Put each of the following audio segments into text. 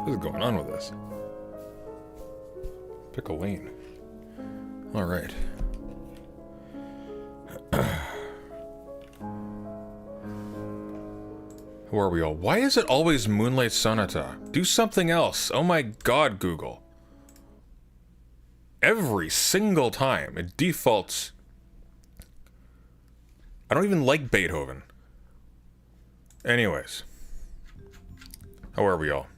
What is going on with this? Pick a lane. Alright. Who are we all? Why is it always Moonlight Sonata? Do something else. Oh my god, Google. Every single time it defaults. I don't even like Beethoven. Anyways. How are we all?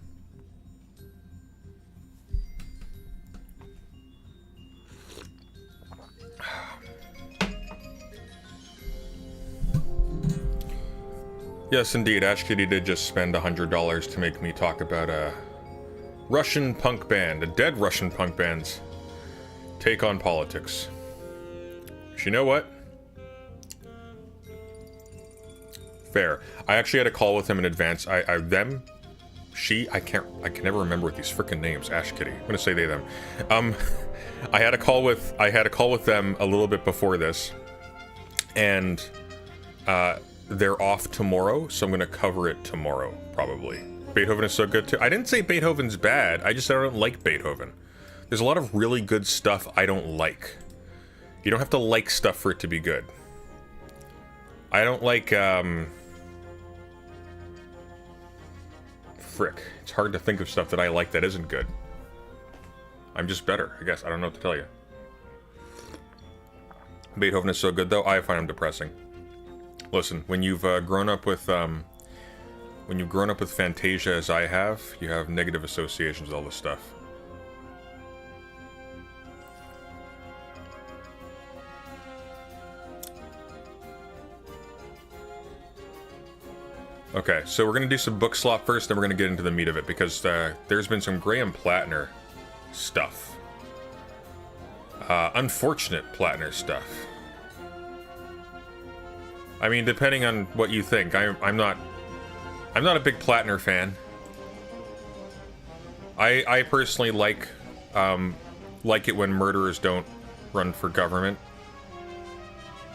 Yes, indeed. Ash Kitty did just spend $100 to make me talk about a Russian punk band, a dead Russian punk band's take on politics. You know what? Fair. I actually had a call with him in advance. I can never remember these freaking names. Ash Kitty. I'm gonna say they, them. I had a call with them a little bit before this, and they're off tomorrow, so I'm gonna cover it tomorrow, probably. Beethoven is so good too. I didn't say Beethoven's bad, I just said I don't like Beethoven. There's a lot of really good stuff I don't like. You don't have to like stuff for it to be good. I don't like, frick. It's hard to think of stuff that I like that isn't good. I'm just better, I guess. I don't know what to tell you. Beethoven is so good, though. I find him depressing. Listen, when you've grown up with Fantasia as I have, you have negative associations with all this stuff. Okay, so we're gonna do some book slop first, then we're gonna get into the meat of it, because there's been some Graham Plattner stuff. Unfortunate Plattner stuff. I mean, depending on what you think, I'm not a big Plattner fan. I personally like it when murderers don't run for government,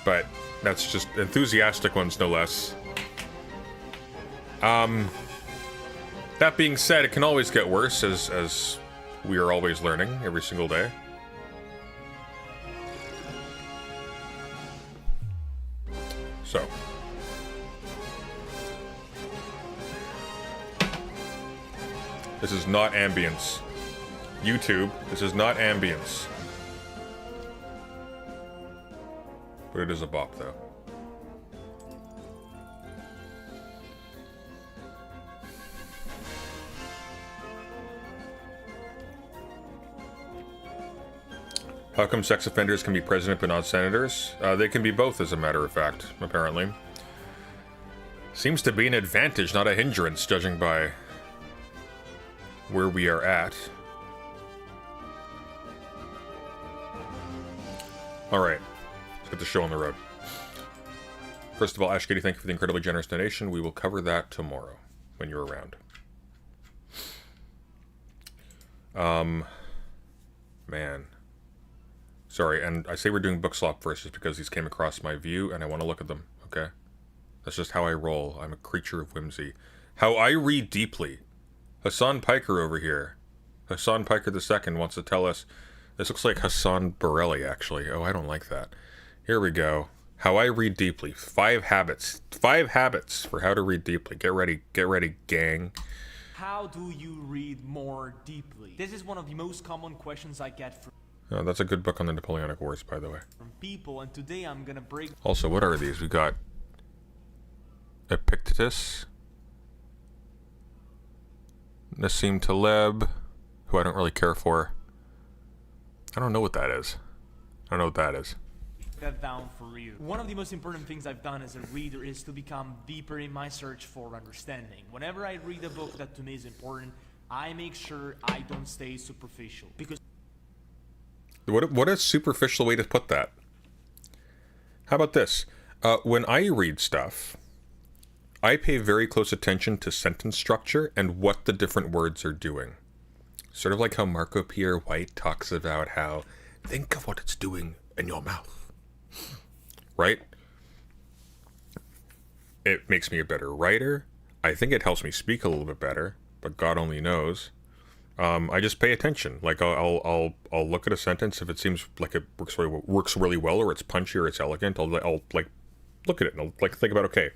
but that's just enthusiastic ones, no less. That being said, it can always get worse, as we are always learning every single day. So. This is not ambience. YouTube, this is not ambience. But it is a bop, though. How come sex offenders can be president but not senators? They can be both, as a matter of fact, apparently. Seems to be an advantage, not a hindrance, judging by where we are at. Alright, let's get the show on the road. First of all, Ash Kitty, thank you for the incredibly generous donation. We will cover that tomorrow, when you're around. Man. Sorry, and I say we're doing book slop first just because these came across my view and I want to look at them, okay? That's just how I roll. I'm a creature of whimsy. How I read deeply. Hassan Piker over here. Hassan Piker II wants to tell us... This looks like Hassan Borelli, actually. Oh, I don't like that. Here we go. How I read deeply. 5 habits. 5 habits for how to read deeply. Get ready, gang. How do you read more deeply? This is one of the most common questions I get from... Oh, that's a good book on the Napoleonic Wars, by the way. From people, and today I'm gonna break... Also, what are these? We got... Epictetus. Nassim Taleb, who I don't really care for. I don't know what that is. that down for you. One of the most important things I've done as a reader is to become deeper in my search for understanding. Whenever I read a book that to me is important, I make sure I don't stay superficial. Because what a superficial way to put that. How about this? When I read stuff, I pay very close attention to sentence structure and what the different words are doing. Sort of like how Marco Pierre White talks about how, think of what it's doing in your mouth. Right? It makes me a better writer. I think it helps me speak a little bit better, but God only knows. I just pay attention. Like I'll look at a sentence if it seems like it works really well, or it's punchy or it's elegant. I'll like look at it and I'll like think about, okay,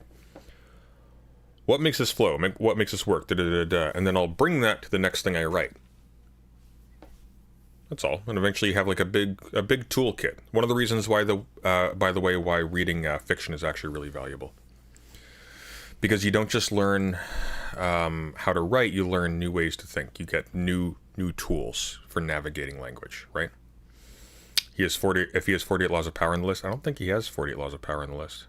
what makes this flow? What makes this work? And then I'll bring that to the next thing I write. That's all. And eventually you have like a big toolkit. One of the reasons why by the way, why reading fiction is actually really valuable. Because you don't just learn how to write, you learn new ways to think. You get new tools for navigating language, right? If he has 48 Laws of Power on the list, I don't think he has 48 Laws of Power on the list.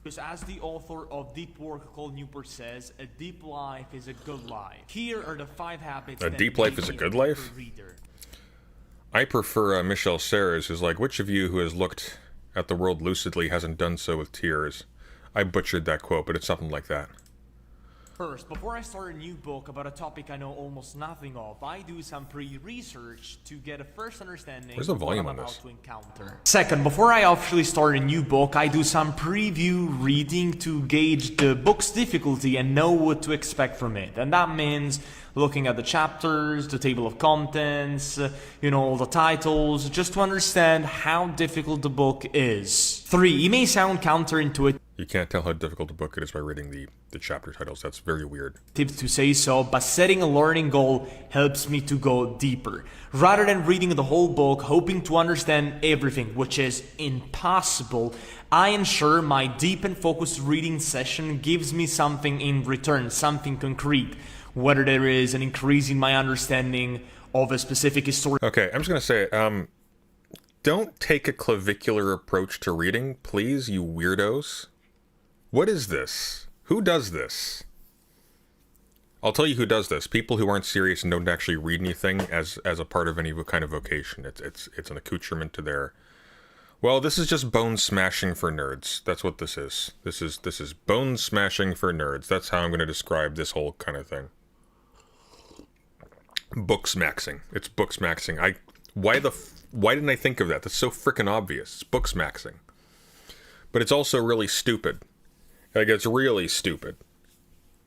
Because as the author of Deep Work called Newport says, a deep life is a good life. Here are the 5 habits. A deep life is a good life? I prefer Michel Serres, who's like, which of you who has looked at the world lucidly hasn't done so with tears? I butchered that quote, but it's something like that. First, before I start a new book about a topic I know almost nothing of, I do some pre-research to get a first understanding Where's the volume of what I'm on about this? to encounter. Second, before I officially start a new book, I do some preview reading to gauge the book's difficulty and know what to expect from it. And that means looking at the chapters, the table of contents, the titles, just to understand how difficult the book is. 3, it may sound counterintuitive. You can't tell how difficult a book it is by reading the chapter titles. That's very weird. To say so, but setting a learning goal helps me to go deeper. Rather than reading the whole book, hoping to understand everything, which is impossible, I ensure my deep and focused reading session gives me something in return, something concrete, whether there is an increase in my understanding of a specific story. Okay, I'm just going to say, don't take a clavicular approach to reading, please, you weirdos. What is this? Who does this? I'll tell you who does this. People who aren't serious and don't actually read anything as a part of any kind of vocation. It's an accoutrement to their... Well, this is just bone smashing for nerds. That's what this is. This is bone smashing for nerds. That's how I'm going to describe this whole kind of thing. Booksmaxing. It's booksmaxing. Why didn't I think of that? That's so freaking obvious. It's booksmaxing. But it's also really stupid. Like, it's really stupid.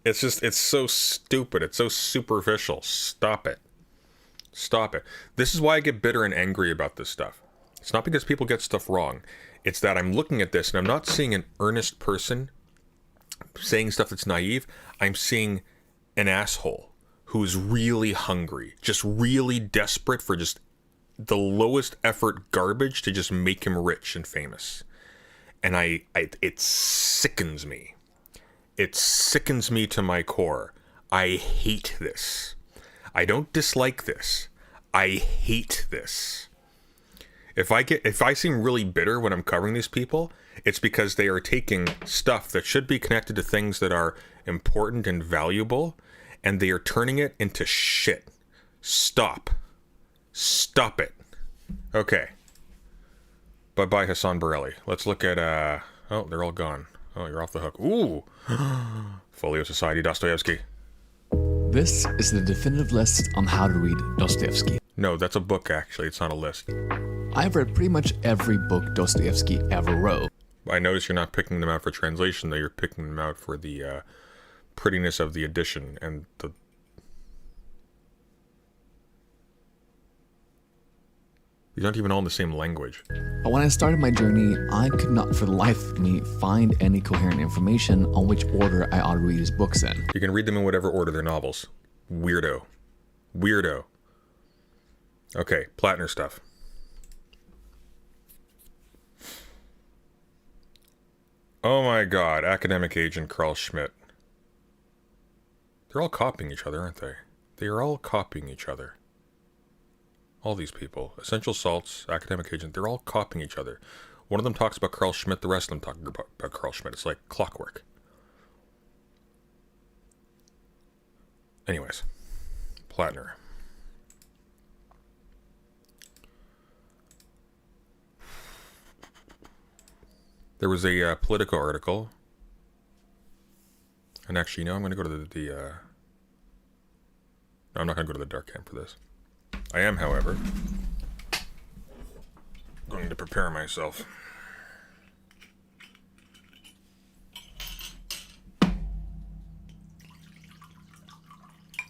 It's so stupid. It's so superficial. Stop it. Stop it. This is why I get bitter and angry about this stuff. It's not because people get stuff wrong. It's that I'm looking at this and I'm not seeing an earnest person saying stuff that's naive. I'm seeing an asshole who's really hungry, just really desperate for just the lowest effort garbage to just make him rich and famous. And it sickens me. It sickens me to my core. I hate this. I don't dislike this. I hate this. If I seem really bitter when I'm covering these people, it's because they are taking stuff that should be connected to things that are important and valuable, and they are turning it into shit. Stop. Stop it. Okay. Bye-bye, Hassan Borelli. Let's look at, oh, they're all gone. Oh, you're off the hook. Ooh! Folio Society, Dostoevsky. This is the definitive list on how to read Dostoevsky. No, that's a book, actually. It's not a list. I've read pretty much every book Dostoevsky ever wrote. I notice you're not picking them out for translation, though. You're picking them out for the prettiness of the edition and the... These aren't even all in the same language. But when I started my journey, I could not for the life of me find any coherent information on which order I ought to read his books in. You can read them in whatever order they're novels. Weirdo. Weirdo. Okay, Plattner stuff. Oh my god, academic agent Carl Schmitt. They're all copying each other, aren't they? They are all copying each other. All these people. Essential Salts, academic agent, they're all copying each other. One of them talks about Carl Schmitt, the rest of them talk about Carl Schmitt. It's like clockwork. Anyways, Plattner. There was a Politico article. And actually, no, I'm going to go to no, I'm not going to go to the dark camp for this. I am, however, going to prepare myself.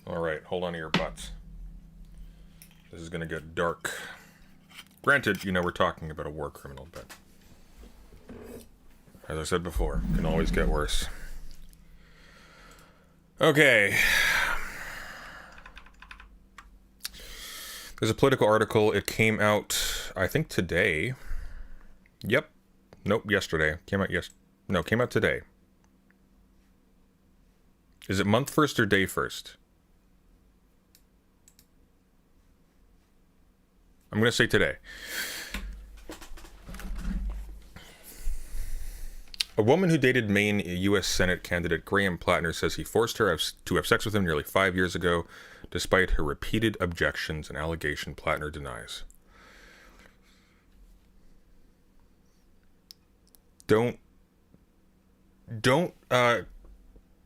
All right, hold on to your butts. This is gonna get dark. Granted, you know, we're talking about a war criminal, but as I said before, can always get worse. Okay. There's a political article. It came out, I think, today. Yep. Nope, yesterday. Came out today. Is it month first or day first? I'm going to say today. A woman who dated Maine U.S. Senate candidate Graham Plattner says he forced her to have sex with him nearly 5 years ago, despite her repeated objections, an allegation Plattner denies. Don't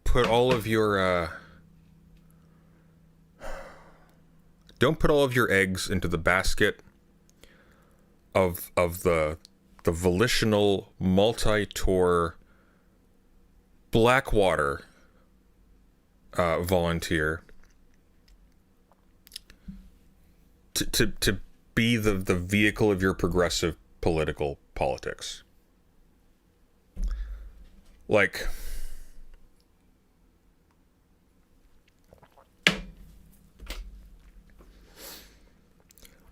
put all of your eggs into the basket of the volitional multi-tour Blackwater volunteer to be the vehicle of your progressive political politics. Like,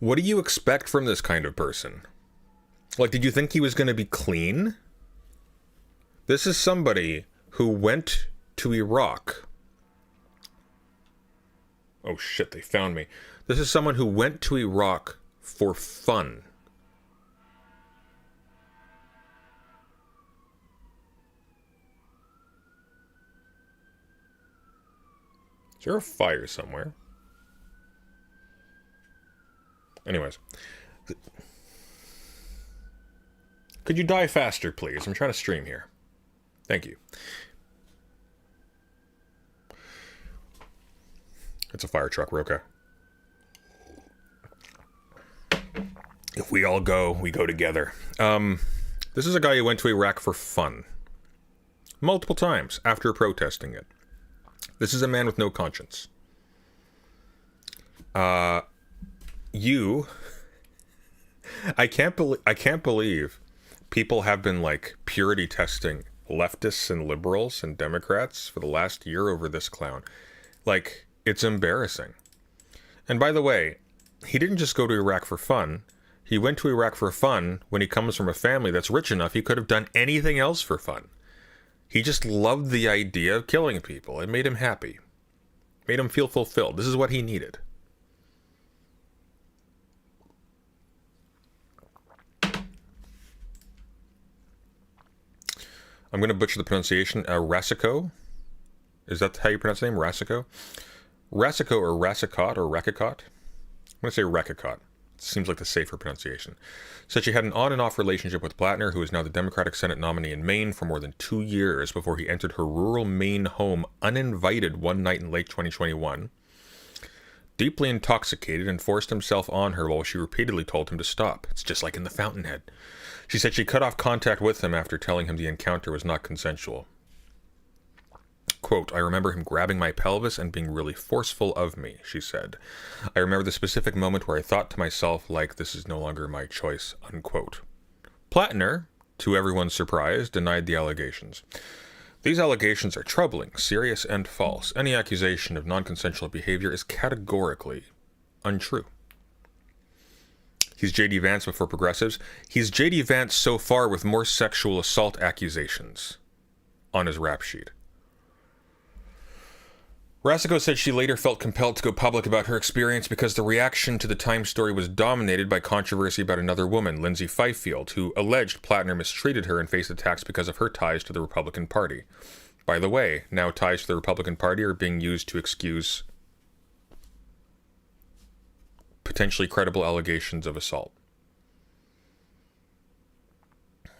what do you expect from this kind of person? Like, did you think he was going to be clean? This is somebody who went to Iraq. Oh shit, they found me. This is someone who went to Iraq for fun. Is there a fire somewhere? Anyways. Could you die faster, please? I'm trying to stream here. Thank you. It's a fire truck, Roka. If we all go, we go together. This is a guy who went to Iraq for fun. Multiple times after protesting it. This is a man with no conscience. I can't believe people have been like purity testing leftists and liberals and Democrats for the last year over this clown. Like, it's embarrassing. And by the way, he didn't just go to Iraq for fun. He went to Iraq for fun when he comes from a family that's rich enough he could have done anything else for fun. He just loved the idea of killing people. It made him happy. Made him feel fulfilled. This is what he needed. I'm going to butcher the pronunciation. Rasico? Is that how you pronounce the name? Rasico? Rasico or Rasicot or Rakicot? I'm going to say Rakicot. Seems like the safer pronunciation. Said she had an on and off relationship with Plattner, who is now the Democratic Senate nominee in Maine, for more than 2 years before he entered her rural Maine home uninvited one night in late 2021. Deeply intoxicated and forced himself on her while she repeatedly told him to stop. It's just like in the Fountainhead. She said she cut off contact with him after telling him the encounter was not consensual. Quote, I remember him grabbing my pelvis and being really forceful of me, she said. I remember the specific moment where I thought to myself, like, this is no longer my choice, unquote. Plattner, to everyone's surprise, denied the allegations. These allegations are troubling, serious, and false. Any accusation of non-consensual behavior is categorically untrue. He's J.D. Vance before progressives. He's J.D. Vance so far with more sexual assault accusations on his rap sheet. Rasico said she later felt compelled to go public about her experience because the reaction to the Times story was dominated by controversy about another woman, Lindsay Fifield, who alleged Plattner mistreated her and faced attacks because of her ties to the Republican Party. By the way, now ties to the Republican Party are being used to excuse potentially credible allegations of assault. Do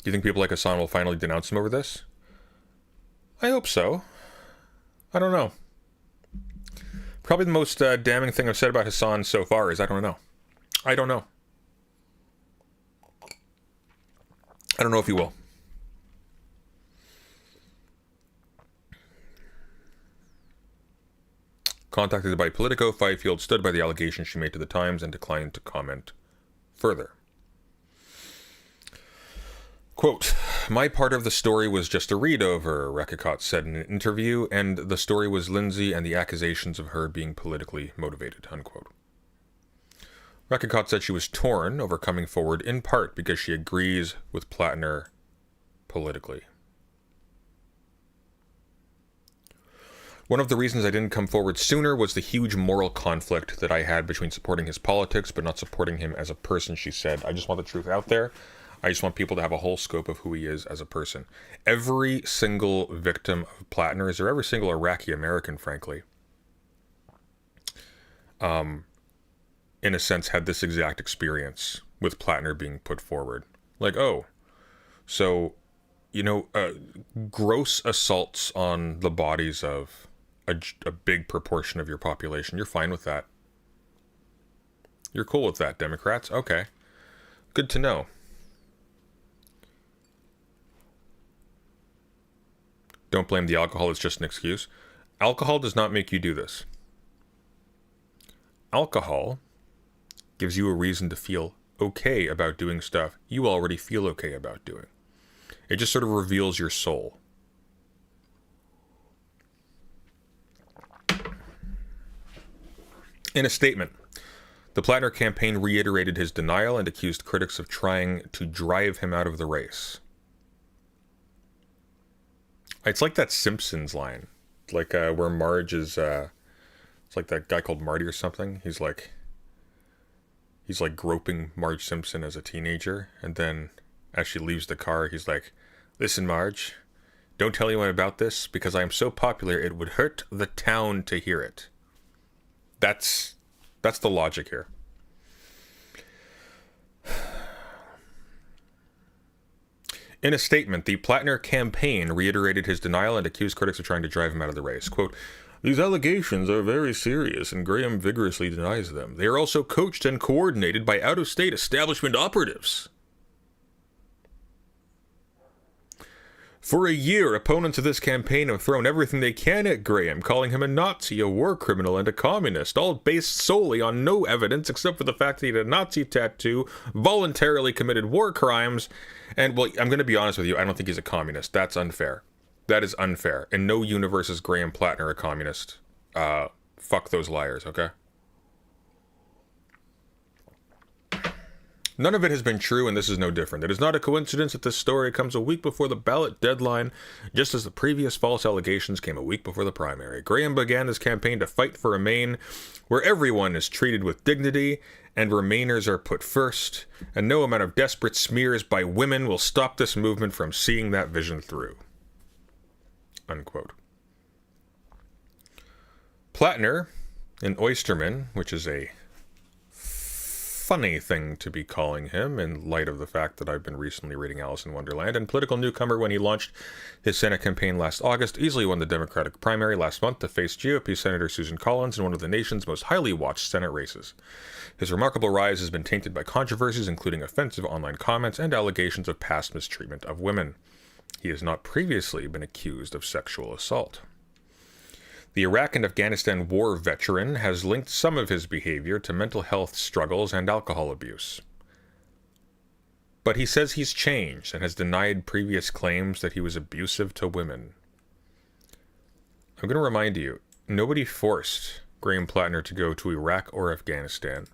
you think people like Hassan will finally denounce him over this? I hope so. I don't know. Probably the most damning thing I've said about Hassan so far is I don't know. I don't know. I don't know if he will. Contacted by Politico, Fifield stood by the allegations she made to the Times and declined to comment further. Quote, "My part of the story was just a read-over," Rekicott said in an interview, and the story was Lindsay and the accusations of her being politically motivated, unquote. Rekicott said she was torn over coming forward in part because she agrees with Plattner politically. "One of the reasons I didn't come forward sooner was the huge moral conflict that I had between supporting his politics but not supporting him as a person," she said. "I just want the truth out there. I just want people to have a whole scope of who he is as a person." Every single victim of Plattner's, or every single Iraqi American, frankly, in a sense, had this exact experience with Plattner being put forward. Like, oh, so, gross assaults on the bodies of a big proportion of your population, you're fine with that. You're cool with that, Democrats? Okay. Good to know. Don't blame the alcohol, it's just an excuse. Alcohol does not make you do this. Alcohol gives you a reason to feel okay about doing stuff you already feel okay about doing. It just sort of reveals your soul. In a statement, the Plattner campaign reiterated his denial and accused critics of trying to drive him out of the race. It's like that Simpsons line, like where Marge is, it's like that guy called Marty or something. He's like groping Marge Simpson as a teenager, and then as she leaves the car, he's like, "Listen, Marge, don't tell anyone about this because I am so popular it would hurt the town to hear it." That's the logic here. In a statement, the Plattner campaign reiterated his denial and accused critics of trying to drive him out of the race. Quote, "These allegations are very serious, and Graham vigorously denies them. They are also coached and coordinated by out-of-state establishment operatives. For a year, opponents of this campaign have thrown everything they can at Graham, calling him a Nazi, a war criminal, and a communist, all based solely on no evidence except for the fact that he had a Nazi tattoo, voluntarily committed war crimes, and, well, I'm going to be honest with you, I don't think he's a communist. That's unfair. That is unfair. In no universe is Graham Plattner a communist. Fuck those liars, okay? None of it has been true, and this is no different. It is not a coincidence that this story comes a week before the ballot deadline, just as the previous false allegations came a week before the primary. Graham began his campaign to fight for Remain, where everyone is treated with dignity, and Remainers are put first, and no amount of desperate smears by women will stop this movement from seeing that vision through." Unquote. Plattner, an oysterman, which is a funny thing to be calling him in light of the fact that I've been recently reading Alice in Wonderland, and political newcomer when he launched his Senate campaign last August, easily won the Democratic primary last month to face GOP Senator Susan Collins in one of the nation's most highly watched Senate races. His remarkable rise has been tainted by controversies including offensive online comments and allegations of past mistreatment of women. He has not previously been accused of sexual assault. The Iraq and Afghanistan war veteran has linked some of his behavior to mental health struggles and alcohol abuse. But he says he's changed and has denied previous claims that he was abusive to women. I'm going to remind you, nobody forced Graham Plattner to go to Iraq or Afghanistan.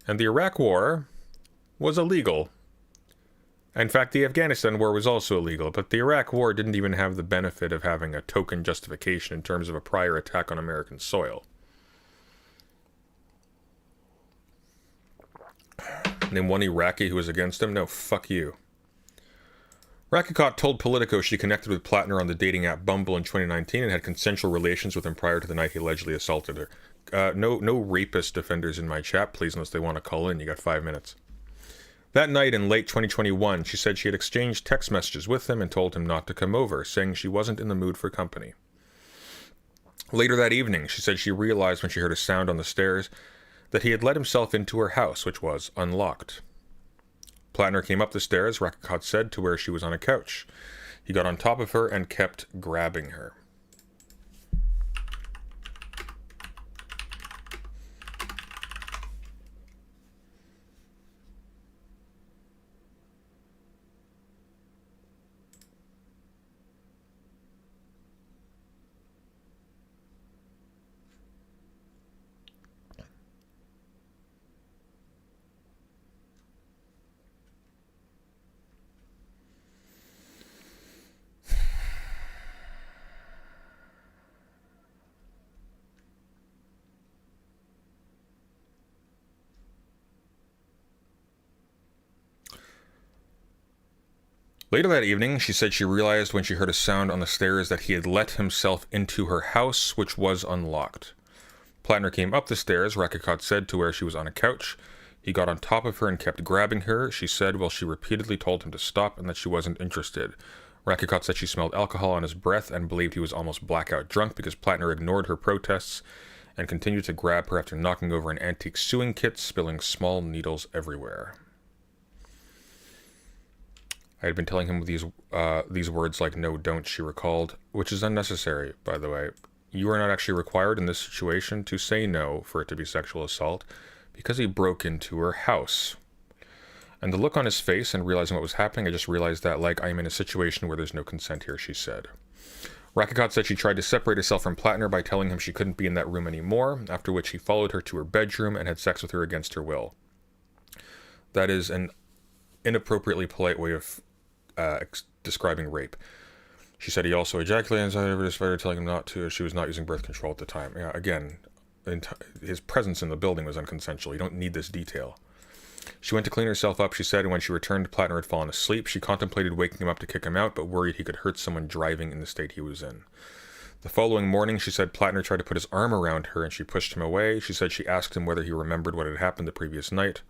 And the Iraq war was illegal. In fact, the Afghanistan war was also illegal, but the Iraq war didn't even have the benefit of having a token justification in terms of a prior attack on American soil. Name one Iraqi who was against him? No, fuck you. Rekicott told Politico she connected with Plattner on the dating app Bumble in 2019 and had consensual relations with him prior to the night he allegedly assaulted her. No rapist defenders in my chat, please, unless they want to call in. You got 5 minutes. That night in late 2021, she said she had exchanged text messages with him and told him not to come over, saying she wasn't in the mood for company. Later that evening, she said she realized when she heard a sound on the stairs that he had let himself into her house, which was unlocked. Plattner came up the stairs, Rekicott said, to where she was on a couch. He got on top of her and kept grabbing her. Later that evening, she said she realized when she heard a sound on the stairs that he had let himself into her house, which was unlocked. Plattner came up the stairs, Rakikot said, to where she was on a couch. He got on top of her and kept grabbing her, she said, while she repeatedly told him to stop and that she wasn't interested. Rakikot said she smelled alcohol on his breath and believed he was almost blackout drunk because Plattner ignored her protests and continued to grab her after knocking over an antique sewing kit, spilling small needles everywhere. I had been telling him these words like, no, don't, she recalled, which is unnecessary, by the way. You are not actually required in this situation to say no for it to be sexual assault, because he broke into her house. And the look on his face and realizing what was happening, I just realized that, like, I am in a situation where there's no consent here, she said. Rakikot said she tried to separate herself from Plattner by telling him she couldn't be in that room anymore, after which he followed her to her bedroom and had sex with her against her will. That is an inappropriately polite way of describing rape. She said he also ejaculated inside of her despite her telling him not to, as she was not using birth control at the time. Yeah, again, his presence in the building was unconsensual. You don't need this detail. She went to clean herself up, she said, and when she returned, Plattner had fallen asleep. She contemplated waking him up to kick him out, but worried he could hurt someone driving in the state he was in. The following morning, she said Plattner tried to put his arm around her, and she pushed him away. She said she asked him whether he remembered what had happened the previous night.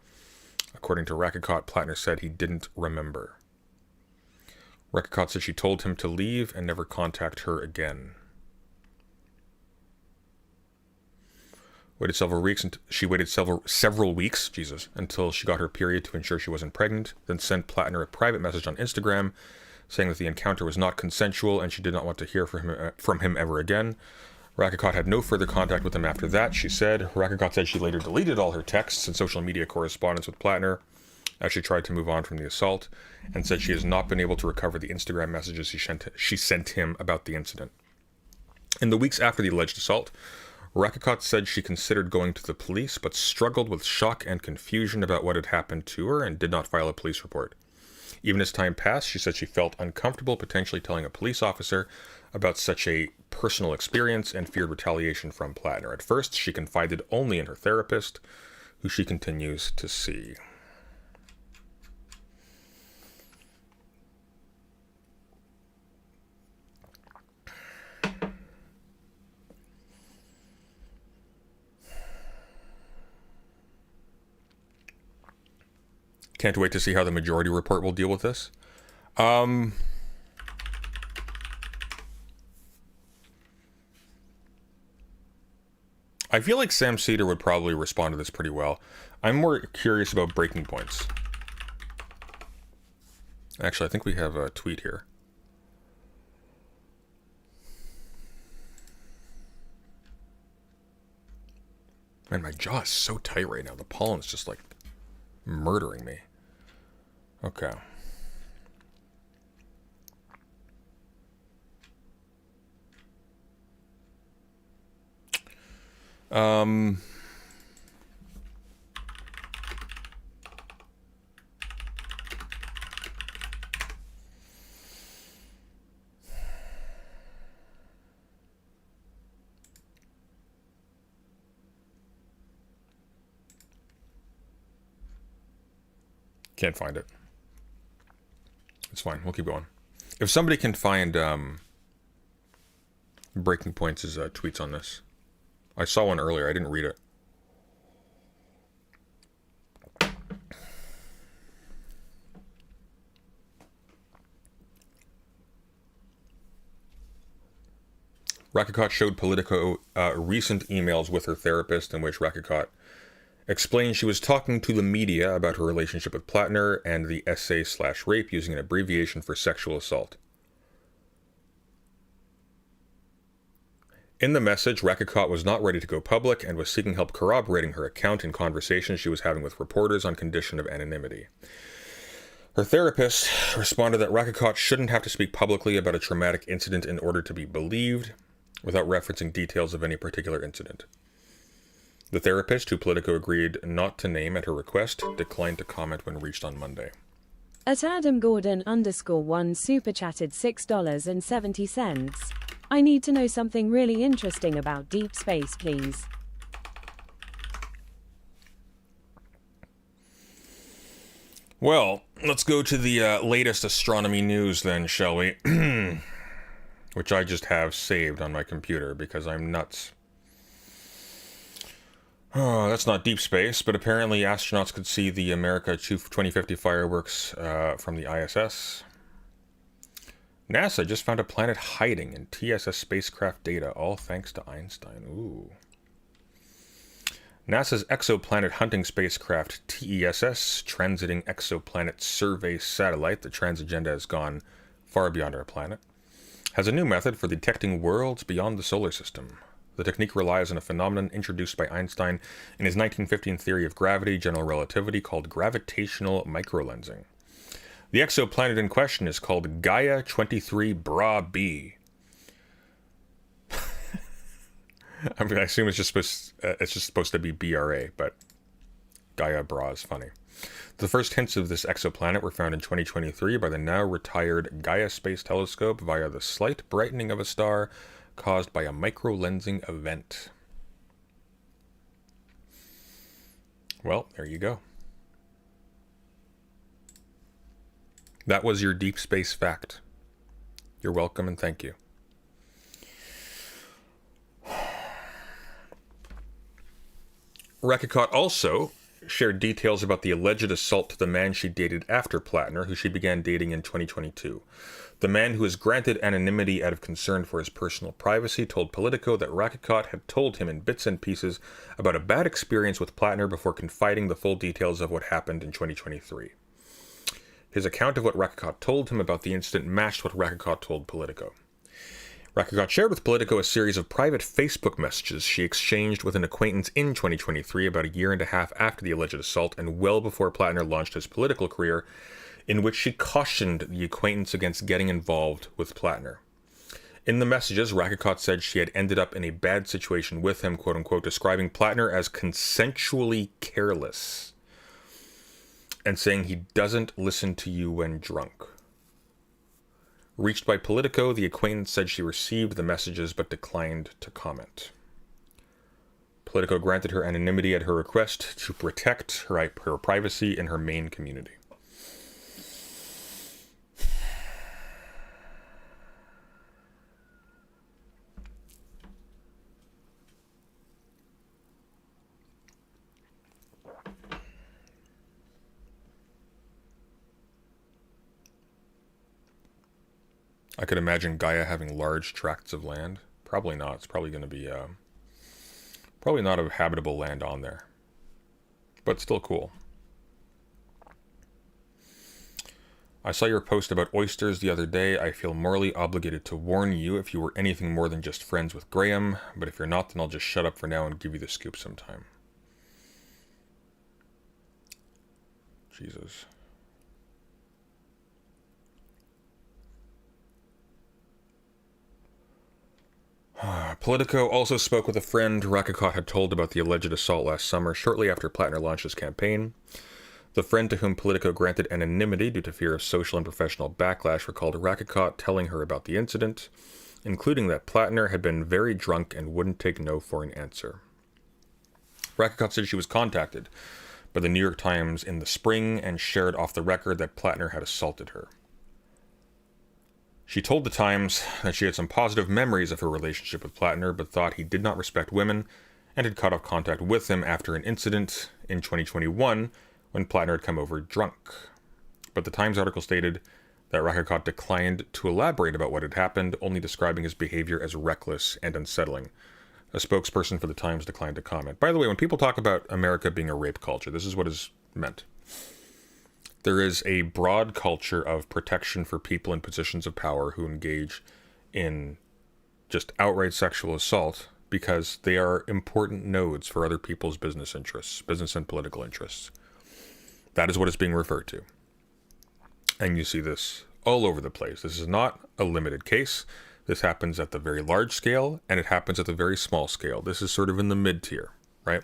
According to Rakikot, Plattner said he didn't remember. Rakikot said she told him to leave and never contact her again. She waited several weeks, Jesus, until she got her period to ensure she wasn't pregnant, then sent Plattner a private message on Instagram saying that the encounter was not consensual and she did not want to hear from him ever again. Rakikot had no further contact with him after that, she said. Rakikot said she later deleted all her texts and social media correspondence with Plattner as she tried to move on from the assault, and said she has not been able to recover the Instagram messages she sent him about the incident. In the weeks after the alleged assault, Rakikot said she considered going to the police, but struggled with shock and confusion about what had happened to her and did not file a police report. Even as time passed, she said she felt uncomfortable potentially telling a police officer about such a personal experience and feared retaliation from Plattner. At first, she confided only in her therapist, who she continues to see. Can't wait to see how the majority report will deal with this. I feel like Sam Cedar would probably respond to this pretty well. I'm more curious about breaking points. Actually, I think we have a tweet here. Man, my jaw is so tight right now. The pollen is just like murdering me. Okay. Can't find it. It's fine. We'll keep going. If somebody can find Breaking Points' tweets on this. I saw one earlier. I didn't read it. Rakikot showed Politico recent emails with her therapist in which Rakikot explained she was talking to the media about her relationship with Plattner and the SA/rape using an abbreviation for sexual assault. In the message, Rakikot was not ready to go public and was seeking help corroborating her account in conversations she was having with reporters on condition of anonymity. Her therapist responded that Rakikot shouldn't have to speak publicly about a traumatic incident in order to be believed, without referencing details of any particular incident. The therapist, who Politico agreed not to name at her request, declined to comment when reached on Monday. At @AdamGordon_1 super chatted $6.70. I need to know something really interesting about deep space, please. Well, Let's go to the latest astronomy news then, shall we? Which I just have saved on my computer because I'm nuts. Oh, that's not deep space, but apparently astronauts could see the America 2050 fireworks from the ISS. NASA just found a planet hiding in TSS spacecraft data, all thanks to Einstein. Ooh. NASA's exoplanet hunting spacecraft TESS, Transiting Exoplanet Survey Satellite, the trans agenda has gone far beyond our planet, has a new method for detecting worlds beyond the solar system. The technique relies on a phenomenon introduced by Einstein in his 1915 theory of gravity, general relativity, called gravitational microlensing. The exoplanet in question is called Gaia 23 Bra B. I mean, I assume it's just supposed to be BRA, but Gaia Bra is funny. The first hints of this exoplanet were found in 2023 by the now retired Gaia Space Telescope via the slight brightening of a star caused by a microlensing event. Well, there you go. That was your deep space fact. You're welcome and thank you. Rakicot also shared details about the alleged assault to the man she dated after Plattner, who she began dating in 2022. The man, who was granted anonymity out of concern for his personal privacy, told Politico that Rakicot had told him in bits and pieces about a bad experience with Plattner before confiding the full details of what happened in 2023. His account of what Rakicot told him about the incident matched what Rakicot told Politico. Rakicot shared with Politico a series of private Facebook messages she exchanged with an acquaintance in 2023, about a year and a half after the alleged assault and well before Plattner launched his political career, in which she cautioned the acquaintance against getting involved with Plattner. In the messages, Rakicot said she had ended up in a bad situation with him, quote-unquote, describing Plattner as consensually careless, and saying he doesn't listen to you when drunk. Reached by Politico, the acquaintance said she received the messages but declined to comment. Politico granted her anonymity at her request to protect her privacy in her main community. I could imagine Gaia having large tracts of land. Probably not. It's probably going to be probably not a habitable land on there, but still cool. I saw your post about oysters the other day. I feel morally obligated to warn you if you were anything more than just friends with Graham, but if you're not, then I'll just shut up for now and give you the scoop sometime. Jesus. Politico also spoke with a friend Rakicot had told about the alleged assault last summer, shortly after Plattner launched his campaign. The friend, to whom Politico granted anonymity due to fear of social and professional backlash, recalled Rakicot telling her about the incident, including that Plattner had been very drunk and wouldn't take no for an answer. Rakicot said she was contacted by the New York Times in the spring and shared off the record that Plattner had assaulted her. She told the Times that she had some positive memories of her relationship with Plattner, but thought he did not respect women and had cut off contact with him after an incident in 2021 when Plattner had come over drunk. But the Times article stated that Rakicot declined to elaborate about what had happened, only describing his behavior as reckless and unsettling. A spokesperson for the Times declined to comment. By the way, when people talk about America being a rape culture, this is what is meant. There is a broad culture of protection for people in positions of power who engage in just outright sexual assault because they are important nodes for other people's business interests, business and political interests. That is what is being referred to. And you see this all over the place. This is not a limited case. This happens at the very large scale, and it happens at the very small scale. This is sort of in the mid-tier, right?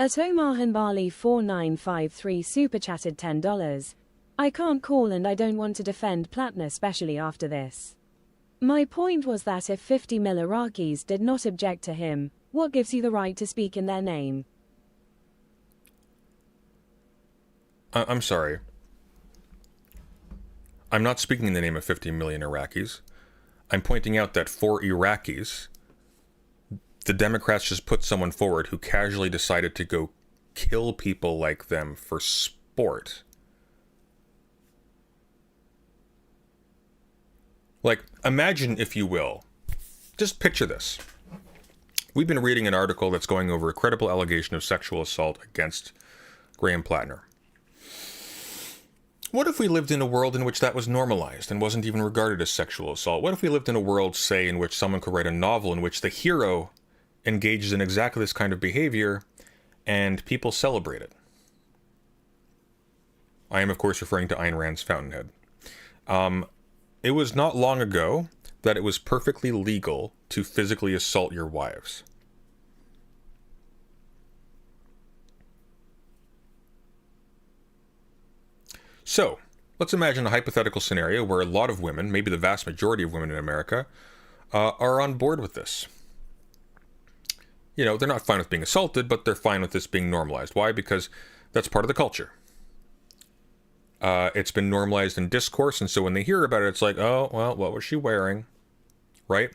At Omar Hanbali 4953 super chatted $10. I can't call and I don't want to defend Platner especially after this. My point was that if 50 mil Iraqis did not object to him, what gives you the right to speak in their name? I'm sorry. I'm not speaking in the name of 50 million Iraqis. I'm pointing out that for Iraqis, the Democrats just put someone forward who casually decided to go kill people like them for sport. Like, imagine, if you will, just picture this. We've been reading an article that's going over a credible allegation of sexual assault against Graham Platner. What if we lived in a world in which that was normalized and wasn't even regarded as sexual assault? What if we lived in a world, say, in which someone could write a novel in which the hero engages in exactly this kind of behavior and people celebrate it? I am, of course, referring to Ayn Rand's Fountainhead. It was not long ago that it was perfectly legal to physically assault your wives. So, let's imagine a hypothetical scenario where a lot of women, maybe the vast majority of women in America, are on board with this. You know, they're not fine with being assaulted, but they're fine with this being normalized. Why? Because that's part of the culture. It's been normalized in discourse, and so when they hear about it, it's like, oh, well, what was she wearing? Right?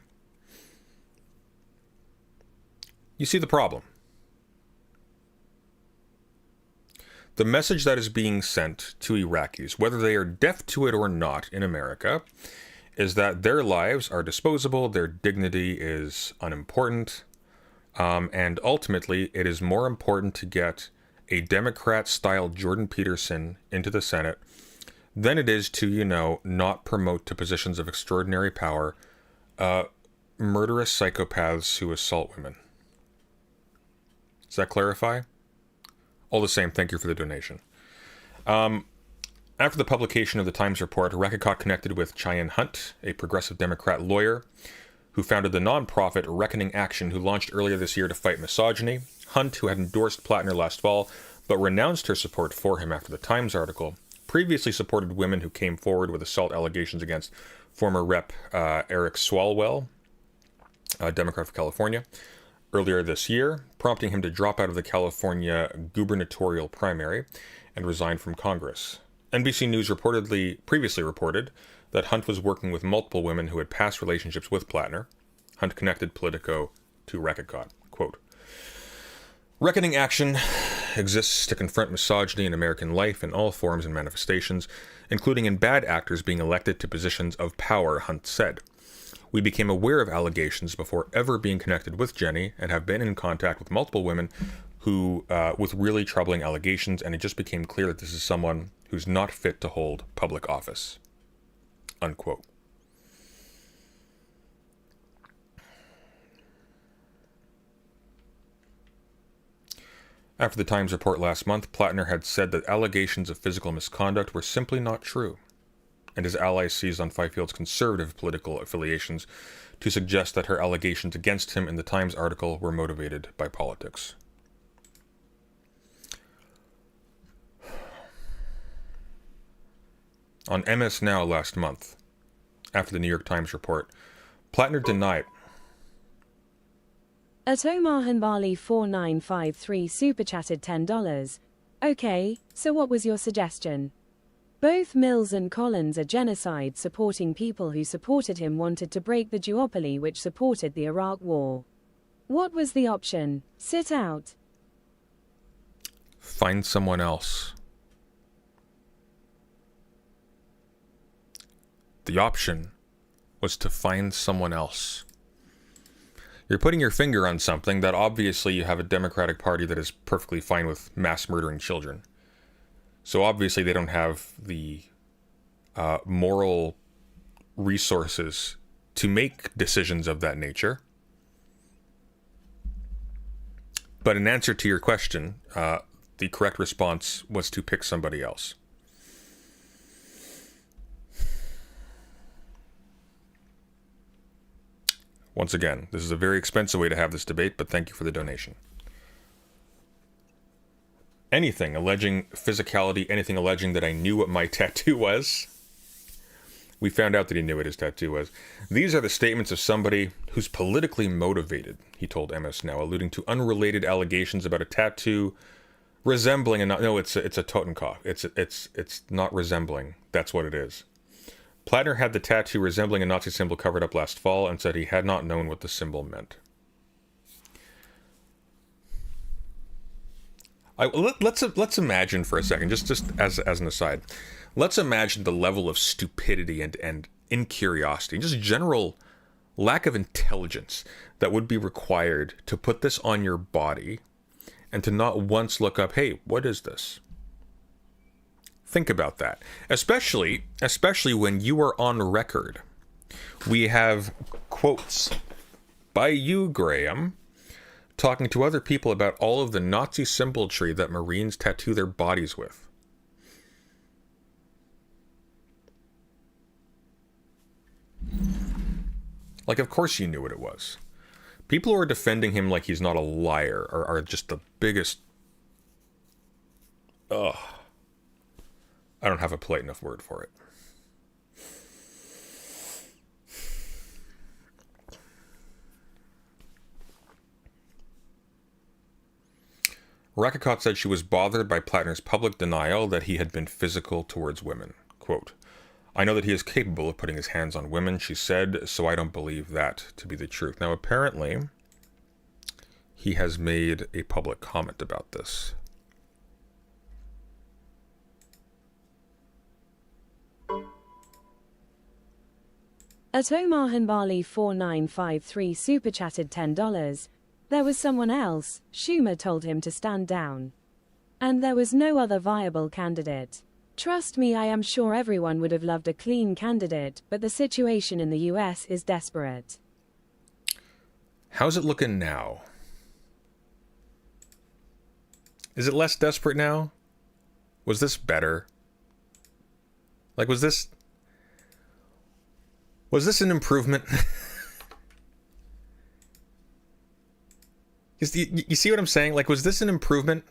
You see the problem. The message that is being sent to Iraqis, whether they are deaf to it or not in America, is that their lives are disposable, their dignity is unimportant, and ultimately it is more important to get a Democrat-style Jordan Peterson into the Senate than it is to, you know, not promote to positions of extraordinary power murderous psychopaths who assault women. Does that clarify? All the same, thank you for the donation. After the publication of the Times report, Rekicott connected with Cheyenne Hunt, a progressive Democrat lawyer who founded the nonprofit Reckoning Action, who launched earlier this year to fight misogyny. Hunt, who had endorsed Platner last fall, but renounced her support for him after the Times article, previously supported women who came forward with assault allegations against former Rep. Eric Swalwell, a Democrat for California, earlier this year, prompting him to drop out of the California gubernatorial primary and resign from Congress. NBC News previously reported that Hunt was working with multiple women who had past relationships with Platner. Hunt connected Politico to Rekicott. Quote, Reckoning Action exists to confront misogyny in American life in all forms and manifestations, including in bad actors being elected to positions of power, Hunt said. We became aware of allegations before ever being connected with Jenny and have been in contact with multiple women who, with really troubling allegations, and it just became clear that this is someone who's not fit to hold public office. Unquote. After the Times report last month, Platner had said that allegations of physical misconduct were simply not true, and his allies seized on Fifield's conservative political affiliations to suggest that her allegations against him in the Times article were motivated by politics. On MS Now last month, after the New York Times report, Platner denied. At Omar Hanbali 4953 super chatted $10. Okay, so what was your suggestion? Both Mills and Collins are genocide supporting people who supported him wanted to break the duopoly which supported the Iraq War. What was the option? Sit out? Find someone else. The option was to find someone else. You're putting your finger on something that obviously you have a Democratic Party that is perfectly fine with mass murdering children. So obviously they don't have the moral resources to make decisions of that nature. But in answer to your question, the correct response was to pick somebody else. Once again, this is a very expensive way to have this debate, but thank you for the donation. anything alleging physicality, anything alleging that I knew what my tattoo was. We found out that he knew what his tattoo was. These are the statements of somebody who's politically motivated, he told MS Now, alluding to unrelated allegations about a tattoo resembling no, it's a Totenkopf. It's not resembling. That's what it is. Plattner had the tattoo resembling a Nazi symbol covered up last fall and said he had not known what the symbol meant. Let's imagine for a second, just as an aside, let's imagine the level of stupidity and incuriosity, just general lack of intelligence that would be required to put this on your body and to not once look up, hey, what is this? Think about that. Especially when you are on record. We have quotes by you, Graham, talking to other people about all of the Nazi symbolry that Marines tattoo their bodies with. Like, of course you knew what it was. People who are defending him like he's not a liar are just the biggest... Ugh. I don't have a polite enough word for it. Rakakot said she was bothered by Plattner's public denial that he had been physical towards women. Quote, I know that he is capable of putting his hands on women, she said, so I don't believe that to be the truth. Now, apparently, he has made a public comment about this. At Omar Hanbali 4953 super chatted $10. There was someone else, Schumer told him to stand down. And there was no other viable candidate. Trust me, I am sure everyone would have loved a clean candidate, but the situation in the US is desperate. How's it looking now? Is it less desperate now? Was this better? Like, was this an improvement? You see what I'm saying? Like, was this an improvement?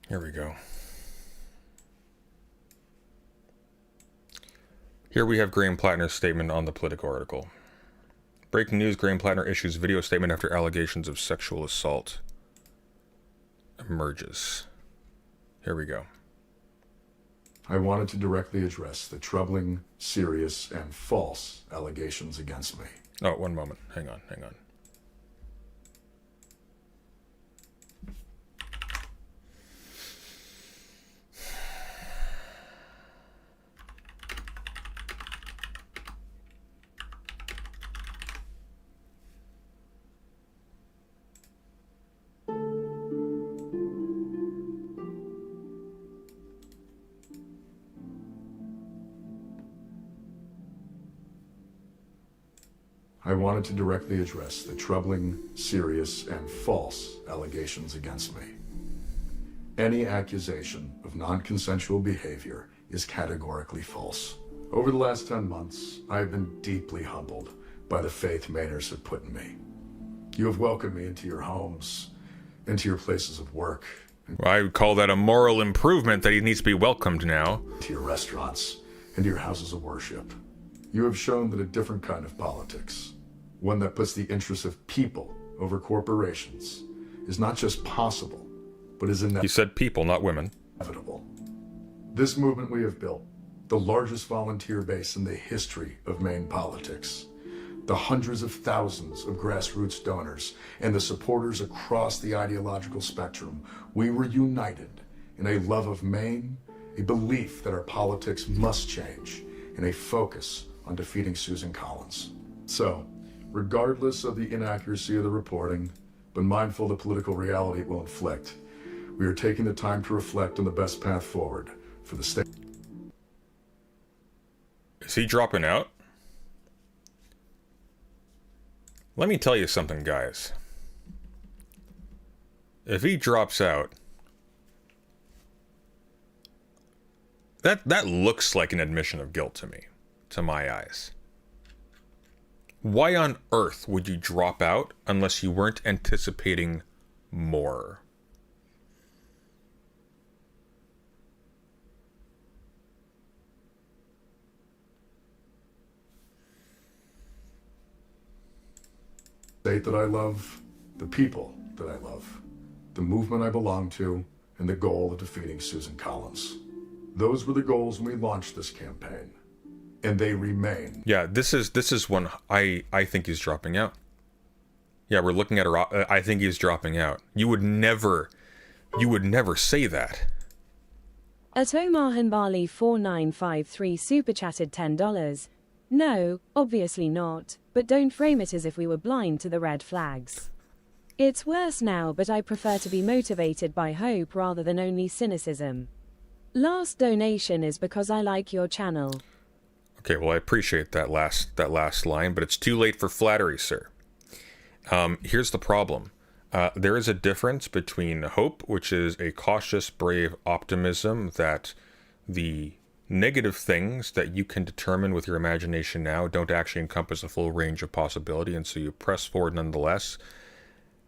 Here we go. Here we have Graham Plattner's statement on the Politico article. Breaking news, Graham Plattner issues video statement after allegations of sexual assault emerges. Here we go. I wanted to directly address the troubling, serious, and false allegations against me. Oh, one moment. Hang on. I wanted to directly address the troubling, serious, and false allegations against me. Any accusation of non-consensual behavior is categorically false. Over the last 10 months, I have been deeply humbled by the faith Mainers have put in me. You have welcomed me into your homes, into your places of work. Well, I would call that a moral improvement that he needs to be welcomed now. To your restaurants, and your houses of worship. You have shown that a different kind of politics, one that puts the interests of people over corporations, is not just possible, but is inevitable. He said people, not women. This movement we have built, the largest volunteer base in the history of Maine politics, the hundreds of thousands of grassroots donors, and the supporters across the ideological spectrum, we were united in a love of Maine, a belief that our politics must change, and a focus on defeating Susan Collins. So, regardless of the inaccuracy of the reporting, but mindful of the political reality it will inflict, We are taking the time to reflect on the best path forward for the state. Is he dropping out? Let me tell you something, guys. If he drops out, that looks like an admission of guilt to me, to my eyes. Why on earth would you drop out unless you weren't anticipating more? State that I love, the people that I love, the movement I belong to, and the goal of defeating Susan Collins. Those were the goals when we launched this campaign, and they remain. Yeah, this is when I think he's dropping out. Yeah, we're looking at her. I think he's dropping out. You would never say that. At Omar Hanbali 4953 super chatted $10. No, obviously not, but don't frame it as if we were blind to the red flags. It's worse now, but I prefer to be motivated by hope rather than only cynicism. Last donation is because I like your channel. Okay, well, I appreciate that last line, but it's too late for flattery, sir. Here's the problem. There is a difference between hope, which is a cautious, brave optimism that the negative things that you can determine with your imagination now don't actually encompass a full range of possibility, and so you press forward nonetheless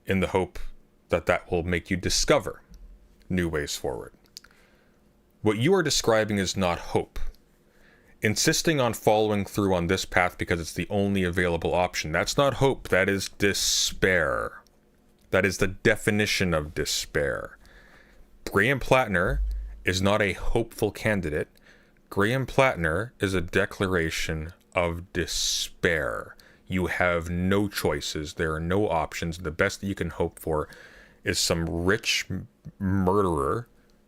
in the hope that that will make you discover new ways forward. What you are describing is not hope. Insisting on following through on this path because it's the only available option, that's not hope, that is despair. That is the definition of despair. Graham Plattner is not a hopeful candidate. Graham Plattner is a declaration of despair. You have no choices. There are no options. The best that you can hope for is some rich murderer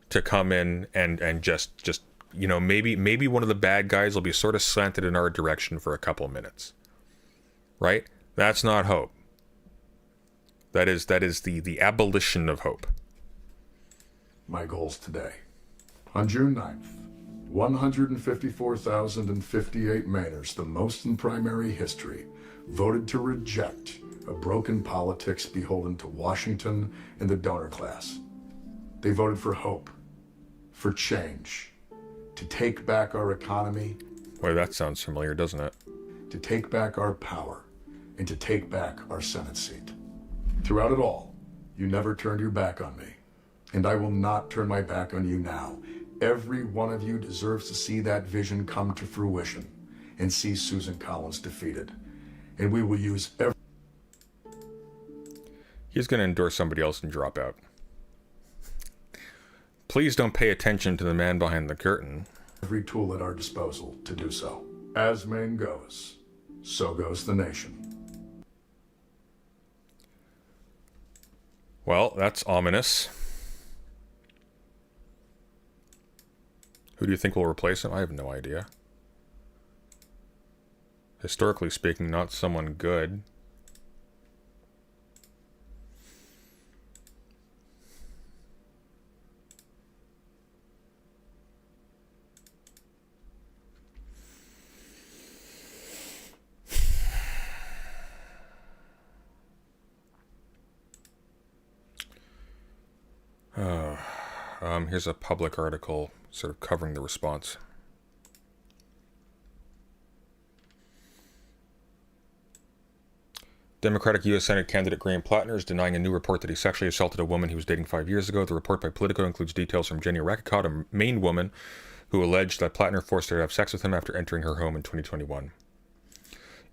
to come in and just you know, maybe one of the bad guys will be sort of slanted in our direction for a couple minutes. Right? That's not hope. That is the abolition of hope. My goals today. On June 9th, 154,058 Mainers, the most in primary history, voted to reject a broken politics beholden to Washington and the donor class. They voted for hope, for change, to take back our economy. Boy, that sounds familiar, doesn't it? To take back our power, and to take back our Senate seat. Throughout it all, you never turned your back on me, and I will not turn my back on you now. Every one of you deserves to see that vision come to fruition and see Susan Collins defeated. And we will use every... He's going to endorse somebody else and drop out. Please don't pay attention to the man behind the curtain. Every tool at our disposal to do so. As Maine goes, so goes the nation. Well, that's ominous. Who do you think will replace him? I have no idea. Historically speaking, not someone good. Here's a public article sort of covering the response. Democratic U.S. Senate candidate Graham Plattner is denying a new report that he sexually assaulted a woman he was dating 5 years ago. The report by Politico includes details from Jenny Rakicott, a Maine woman who alleged that Plattner forced her to have sex with him after entering her home in 2021.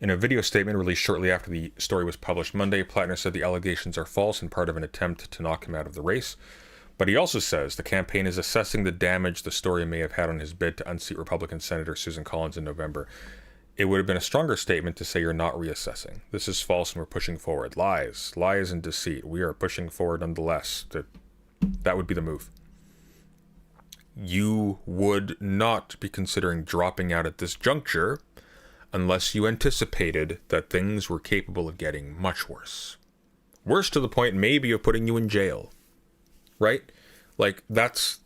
In a video statement released shortly after the story was published Monday, Plattner said the allegations are false and part of an attempt to knock him out of the race. But he also says the campaign is assessing the damage the story may have had on his bid to unseat Republican Senator Susan Collins in November. It would have been a stronger statement to say you're not reassessing. This is false and we're pushing forward. Lies and deceit. We are pushing forward nonetheless. That would be the move. You would not be considering dropping out at this juncture unless you anticipated that things were capable of getting much worse. Worse to the point maybe of putting you in jail. Right? Like, that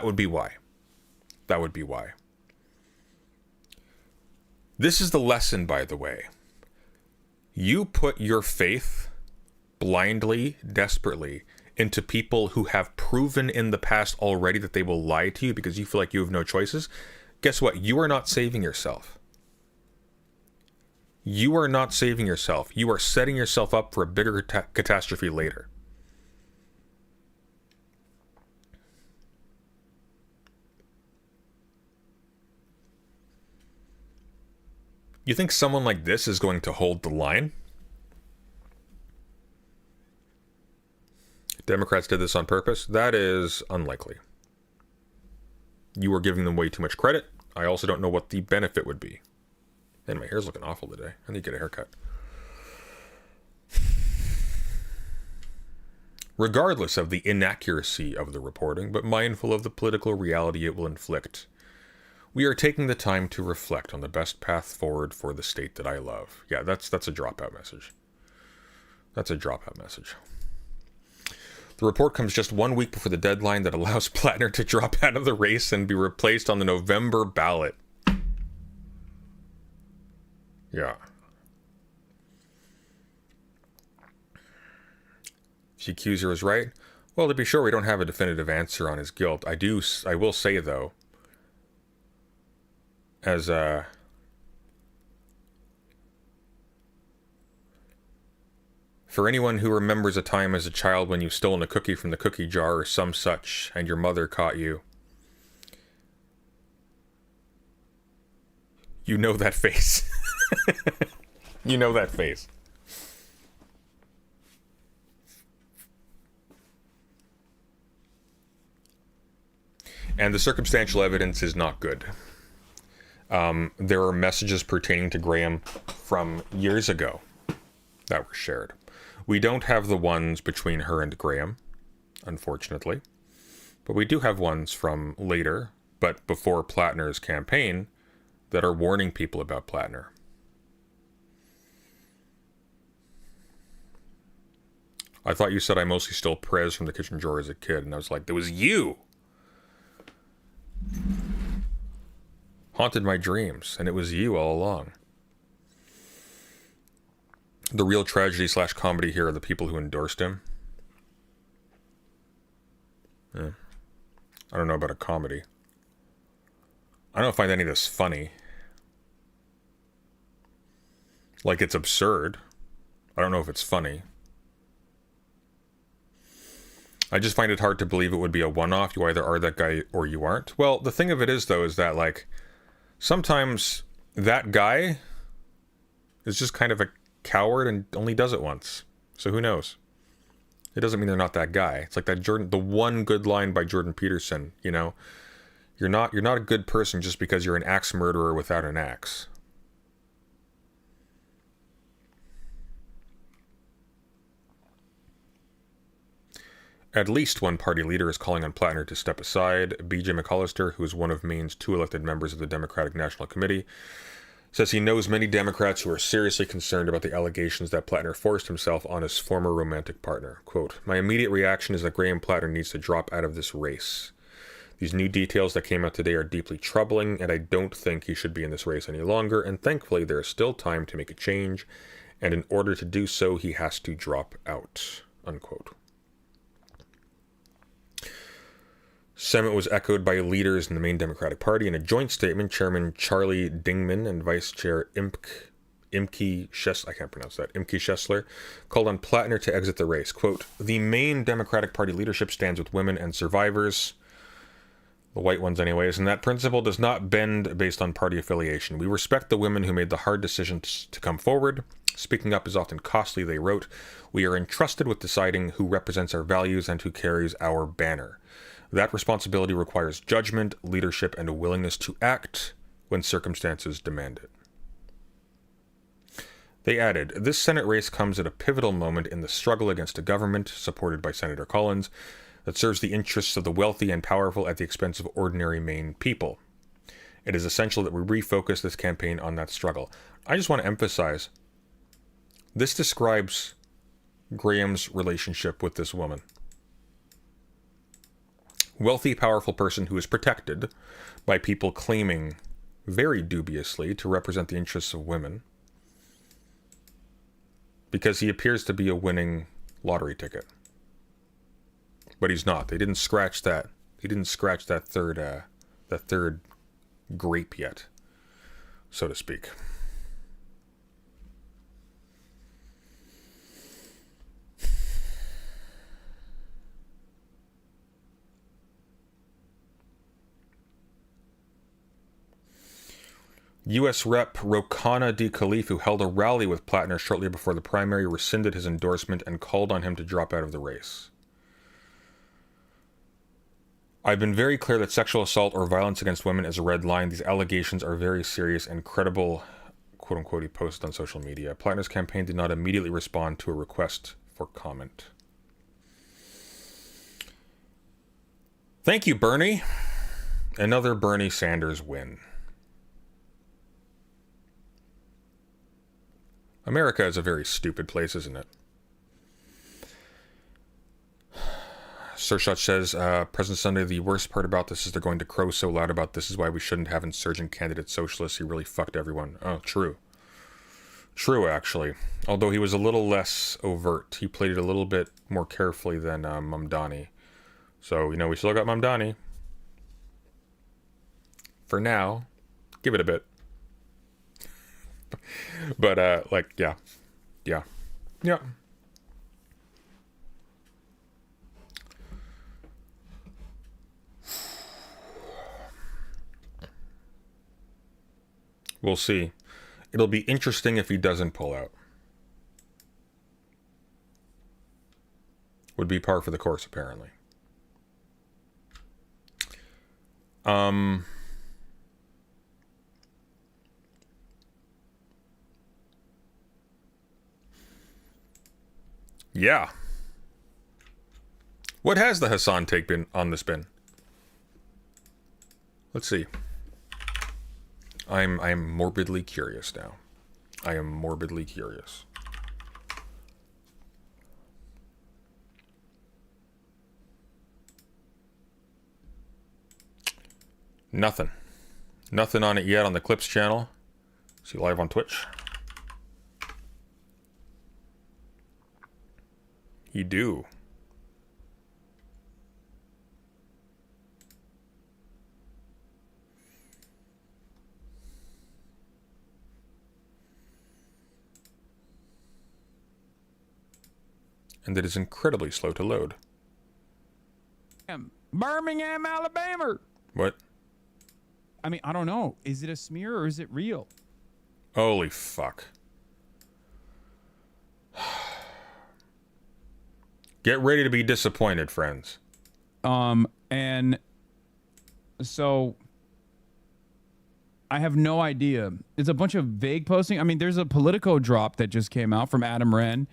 would be why. That would be why. This is the lesson, by the way. You put your faith blindly, desperately, into people who have proven in the past already that they will lie to you because you feel like you have no choices. Guess what? You are not saving yourself. You are not saving yourself. You are setting yourself up for a bigger catastrophe later. You think someone like this is going to hold the line? Democrats did this on purpose? That is unlikely. You are giving them way too much credit. I also don't know what the benefit would be. And my hair's looking awful today. I need to get a haircut. Regardless of the inaccuracy of the reporting, but mindful of the political reality it will inflict, we are taking the time to reflect on the best path forward for the state that I love. Yeah, that's a dropout message. That's a dropout message. The report comes just 1 week before the deadline that allows Plattner to drop out of the race and be replaced on the November ballot. Yeah. The accuser is right. Well, to be sure, we don't have a definitive answer on his guilt. I will say, though, as for anyone who remembers a time as a child when you stolen a cookie from the cookie jar or some such, and your mother caught you, you know that face. You know that face. And the circumstantial evidence is not good. There are messages pertaining to Graham from years ago that were shared. We don't have the ones between her and Graham, unfortunately. But we do have ones from later, but before Plattner's campaign, that are warning people about Plattner. I thought you said I mostly stole prez from the kitchen drawer as a kid, and I was like, that was you! Haunted my dreams, and it was you all along. The real tragedy / comedy here are the people who endorsed him. Yeah. I don't know about a comedy. I don't find any of this funny. Like, it's absurd. I don't know if it's funny. I just find it hard to believe it would be a one-off. You either are that guy or you aren't. Well, the thing of it is, though, is that, like, sometimes that guy is just kind of a coward and only does it once. So who knows? It doesn't mean they're not that guy. It's like that the one good line by Jordan Peterson, you know? You're not a good person just because you're an axe murderer without an axe. At least one party leader is calling on Plattner to step aside. B.J. McAllister, who is one of Maine's 2 elected members of the Democratic National Committee, says he knows many Democrats who are seriously concerned about the allegations that Plattner forced himself on his former romantic partner. Quote, "My immediate reaction is that Graham Plattner needs to drop out of this race. These new details that came out today are deeply troubling, and I don't think he should be in this race any longer, and thankfully there is still time to make a change, and in order to do so, he has to drop out." Unquote. Sentiment was echoed by leaders in the Maine Democratic Party. In a joint statement, Chairman Charlie Dingman and Vice Chair Imke Schessler called on Plattner to exit the race. Quote, "The Maine Democratic Party leadership stands with women and survivors," the white ones anyways, "and that principle does not bend based on party affiliation. We respect the women who made the hard decisions to come forward. Speaking up is often costly," they wrote. "We are entrusted with deciding who represents our values and who carries our banner. That responsibility requires judgment, leadership, and a willingness to act when circumstances demand it." They added, "This Senate race comes at a pivotal moment in the struggle against a government, supported by Senator Collins, that serves the interests of the wealthy and powerful at the expense of ordinary Maine people. It is essential that we refocus this campaign on that struggle." I just want to emphasize, this describes Graham's relationship with this woman. wealthy, powerful person who is protected by people claiming very dubiously to represent the interests of women because he appears to be a winning lottery ticket. But he's not. They didn't scratch that. He didn't scratch that third grape yet, so to speak. U.S. Rep. Rokana D. Khalif, who held a rally with Plattner shortly before the primary, rescinded his endorsement and called on him to drop out of the race. I've been very clear that sexual assault or violence against women is a red line. These allegations are very serious and credible, quote-unquote, he posted on social media. Plattner's campaign did not immediately respond to a request for comment. Thank you, Bernie. Another Bernie Sanders win. America is a very stupid place, isn't it? Surshot says, President Sunday, the worst part about this is they're going to crow so loud about this is why we shouldn't have insurgent candidate socialists. He really fucked everyone. Oh, true. True, actually. Although he was a little less overt. He played it a little bit more carefully than Mamdani. So, you know, we still got Mamdani. For now. Give it a bit. But, like, yeah. Yeah. Yeah. We'll see. It'll be interesting if he doesn't pull out. Would be par for the course, apparently. Yeah. What has the Hassan take been on this been? Let's see. I'm morbidly curious now. I am morbidly curious. Nothing. Nothing on it yet on the Clips channel. See live on Twitch. You do. And it is incredibly slow to load. Birmingham, Alabama. What? I mean, I don't know. Is it a smear or is it real? Holy fuck. Get ready to be disappointed, friends. And so I have no idea. It's a bunch of vague posting. I mean, there's a Politico drop that just came out from Adam Wren,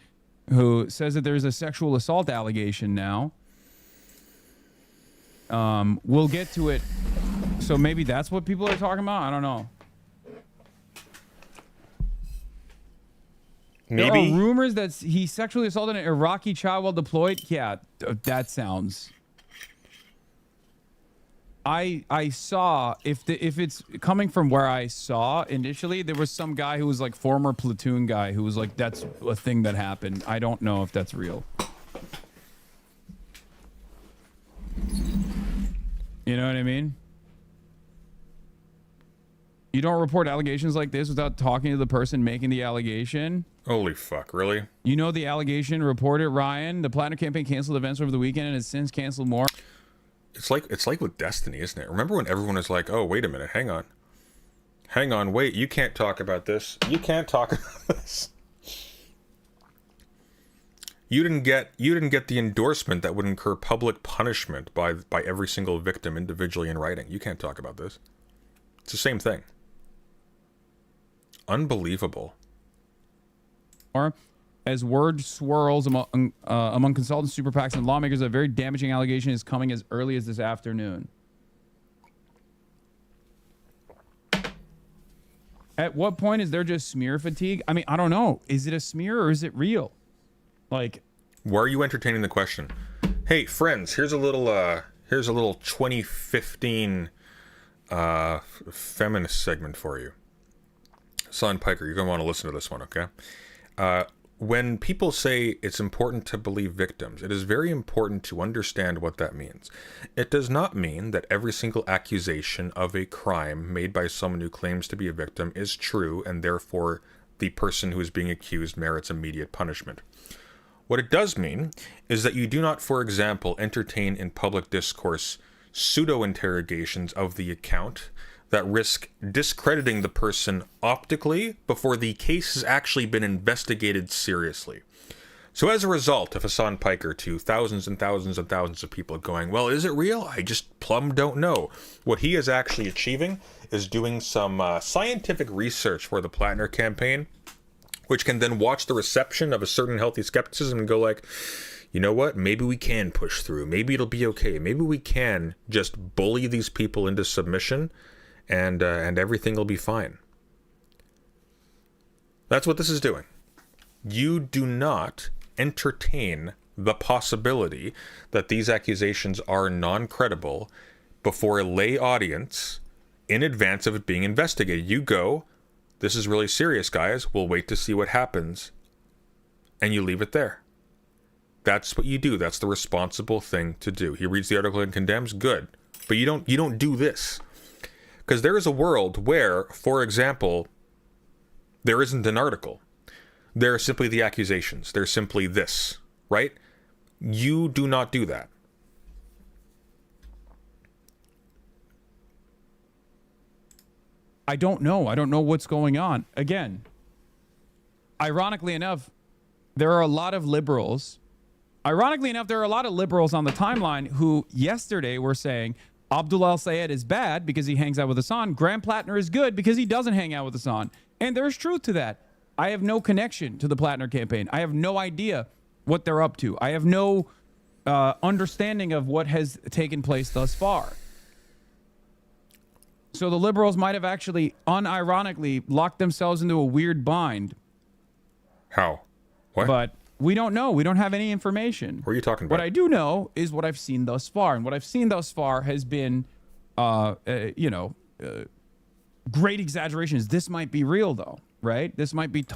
who says that there's a sexual assault allegation now. We'll get to it. So maybe that's what people are talking about? I don't know. Maybe. There are rumors that he sexually assaulted an Iraqi child while deployed. Yeah, that sounds... I saw, if it's coming from where I saw initially, there was some guy who was like former platoon guy who was like, that's a thing that happened. I don't know if that's real. You know what I mean? You don't report allegations like this without talking to the person making the allegation. Holy fuck, really? You know the allegation, report it, Ryan. The Platinum campaign canceled events over the weekend and has since canceled more. It's like with Destiny, isn't it? Remember when everyone was like, "Oh, wait a minute, hang on, wait, you can't talk about this. You can't talk about this. You didn't get the endorsement that would incur public punishment by every single victim individually in writing. You can't talk about this." It's the same thing. Unbelievable. Or as word swirls among consultants, super PACs, and lawmakers, a very damaging allegation is coming as early as this afternoon. At what point is there just smear fatigue? I mean, I don't know. Is it a smear or is it real? Like, why are you entertaining the question? Hey, friends, here's a little Here's a little 2015 feminist segment for you. Son Piker, you're going to want to listen to this one, okay? When people say it's important to believe victims, it is very important to understand what that means. It does not mean that every single accusation of a crime made by someone who claims to be a victim is true, and therefore the person who is being accused merits immediate punishment. What it does mean is that you do not, for example, entertain in public discourse pseudo-interrogations of the account that risk discrediting the person optically before the case has actually been investigated seriously. So as a result of Hassan Piker to thousands and thousands and thousands of people going, well, is it real? I just plumb don't know. What he is actually achieving is doing some scientific research for the Plattner campaign, which can then watch the reception of a certain healthy skepticism and go like, you know what? Maybe we can push through. Maybe it'll be okay. Maybe we can just bully these people into submission, and everything will be fine. That's what this is doing. You do not entertain the possibility that these accusations are non-credible before a lay audience in advance of it being investigated. You go, this is really serious, guys. We'll wait to see what happens. And you leave it there. That's what you do. That's the responsible thing to do. He reads the article and condemns. Good. But you don't do this. Because there is a world where, for example, there isn't an article. There are simply the accusations. There's simply this, right? You do not do that. I don't know. I don't know what's going on. Again, ironically enough, there are a lot of liberals. Ironically enough, there are a lot of liberals on the timeline who yesterday were saying Abdul El-Sayed is bad because he hangs out with Hassan. Graham Plattner is good because he doesn't hang out with Hassan. And there's truth to that. I have no connection to the Plattner campaign. I have no idea what they're up to. I have no understanding of what has taken place thus far. So the liberals might have actually unironically locked themselves into a weird bind. How? What? But we don't know. We don't have any information. What are you talking about? What I do know is what I've seen thus far. And what I've seen thus far has been, great exaggerations. This might be real, though, right? This might be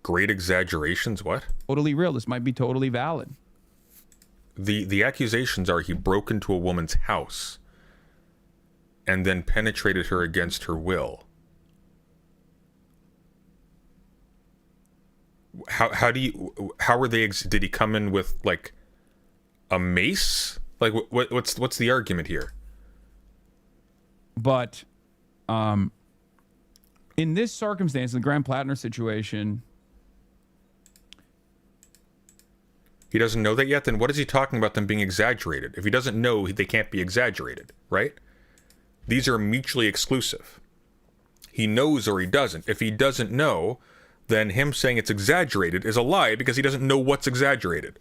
great exaggerations? What? Totally real. This might be totally valid. The accusations are he broke into a woman's house and then penetrated her against her will. How were they? Did he come in with like a mace? Like what's the argument here? But, in this circumstance, the Graham Plattner situation, he doesn't know that yet. Then what is he talking about them being exaggerated? If he doesn't know, they can't be exaggerated, right? These are mutually exclusive. He knows or he doesn't. If he doesn't know, then him saying it's exaggerated is a lie because he doesn't know what's exaggerated.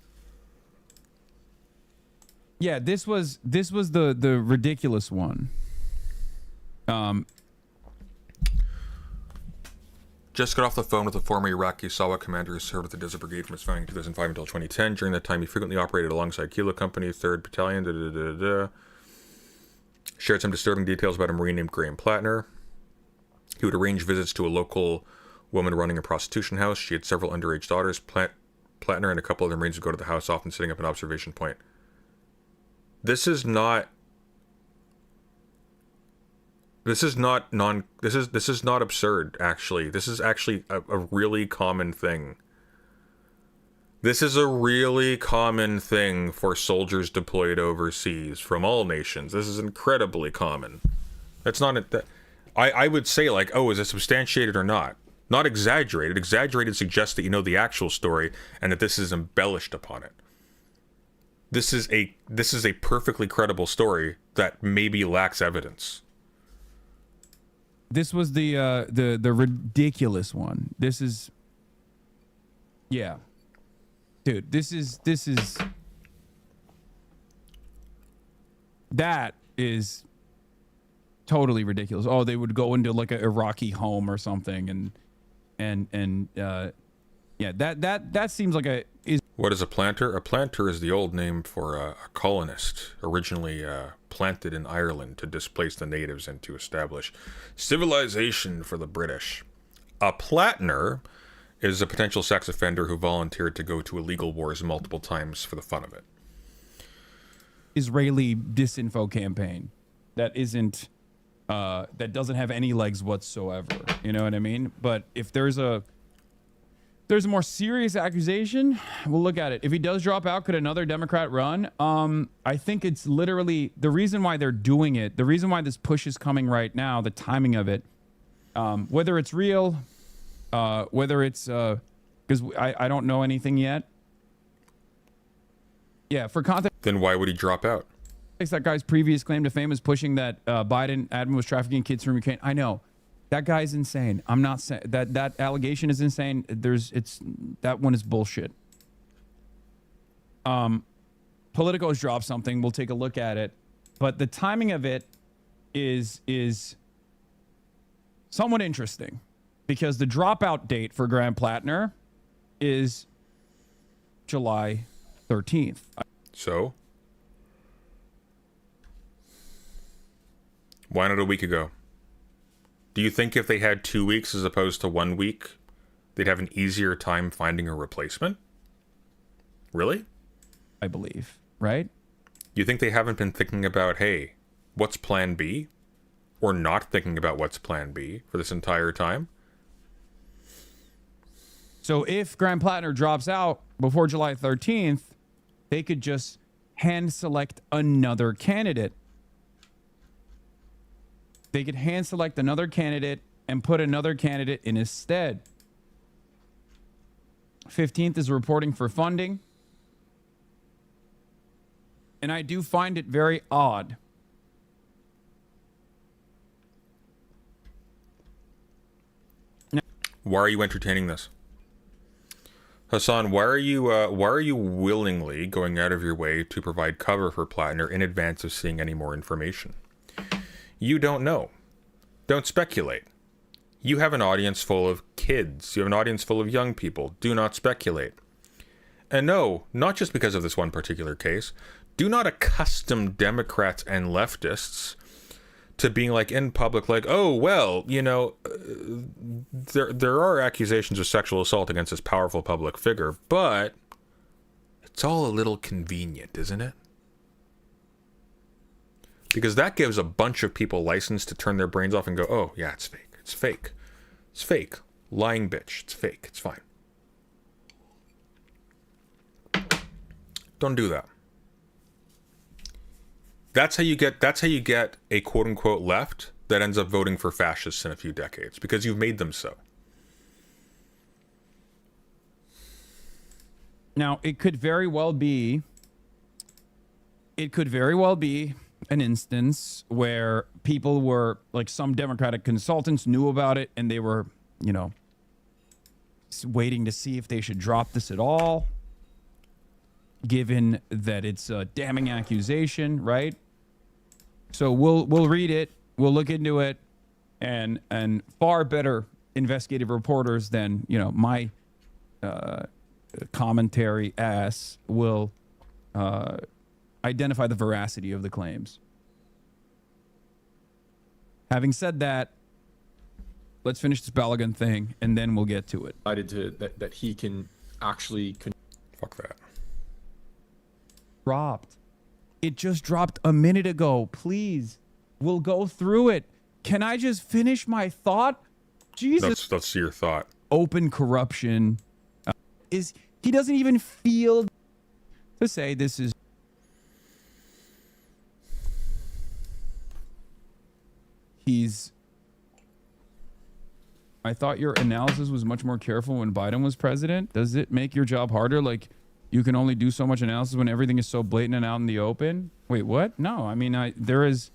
yeah, this was the ridiculous one. Just got off the phone with a former Iraqi Sawa commander who served with the Desert Brigade from his founding in 2005 until 2010. During that time, he frequently operated alongside Kilo Company, 3rd Battalion, Shared some disturbing details about a Marine named Graham Plattner. He would arrange visits to a local woman running a prostitution house. She had several underage daughters. Plattner and a couple of the Marines would go to the house, often setting up an observation point. This is not absurd, actually. This is actually a really common thing. This is a really common thing for soldiers deployed overseas from all nations. This is incredibly common. That's not I would say like, oh, is it substantiated or not? Not exaggerated. Exaggerated suggests that you know the actual story and that this is embellished upon it. This is a perfectly credible story that maybe lacks evidence. This was the ridiculous one. This is, yeah, dude. This is that is totally ridiculous. Oh, they would go into like an Iraqi home or something, and yeah, that seems like What is a planter? A planter is the old name for a colonist, originally planted in Ireland to displace the natives and to establish civilization for the British. A platinner is a potential sex offender who volunteered to go to illegal wars multiple times for the fun of it. Israeli disinfo campaign that isn't that doesn't have any legs whatsoever. You know what I mean? But if there's a more serious accusation, we'll look at it. If he does drop out, could another Democrat run? I think it's literally the reason why they're doing it. The reason why this push is coming right now, the timing of it, whether it's real, whether it's because I don't know anything yet. Yeah, for context. Then why would he drop out? That guy's previous claim to fame is pushing that Biden admin was trafficking kids from Ukraine. I know. That guy's insane. I'm not saying that allegation is insane. That one is bullshit. Politico's dropped something. We'll take a look at it. But the timing of it is somewhat interesting because the dropout date for Graham Plattner is July 13th. So? Why not a week ago? Do you think if they had 2 weeks as opposed to 1 week, they'd have an easier time finding a replacement? Really? I believe, right? You think they haven't been thinking about, hey, what's plan B? Or not thinking about what's plan B for this entire time? So if Graham Plattner drops out before July 13th, they could just hand select another candidate. They could hand select another candidate and put another candidate in his stead. 15th is reporting for funding. And I do find it very odd. Why are you entertaining this? Hassan, why are you willingly going out of your way to provide cover for Plattner in advance of seeing any more information? You don't know. Don't speculate. You have an audience full of kids. You have an audience full of young people. Do not speculate. And no, not just because of this one particular case. Do not accustom Democrats and leftists to being like in public, like, oh, well, you know, there are accusations of sexual assault against this powerful public figure, but it's all a little convenient, isn't it? Because that gives a bunch of people license to turn their brains off and go, oh, yeah, it's fake. It's fake. It's fake. Lying bitch. It's fake. It's fine. Don't do that. That's how you get a quote unquote left that ends up voting for fascists in a few decades, because you've made them so. Now, it could very well be an instance where people were, like, some Democratic consultants knew about it and they were, you know, waiting to see if they should drop this at all, given that it's a damning accusation, right? So we'll read it, we'll look into it, and far better investigative reporters than, you know, my commentary ass will identify the veracity of the claims. Having said that, let's finish this Balogun thing, and then we'll get to it. That he can actually... Fuck that. Dropped. It just dropped a minute ago. Please, we'll go through it. Can I just finish my thought? Jesus. Let's see your thought. Open corruption. He doesn't even feel to say this is... I thought your analysis was much more careful when Biden was president. Does it make your job harder? Like, you can only do so much analysis when everything is so blatant and out in the open? Wait, what? No, I mean, there is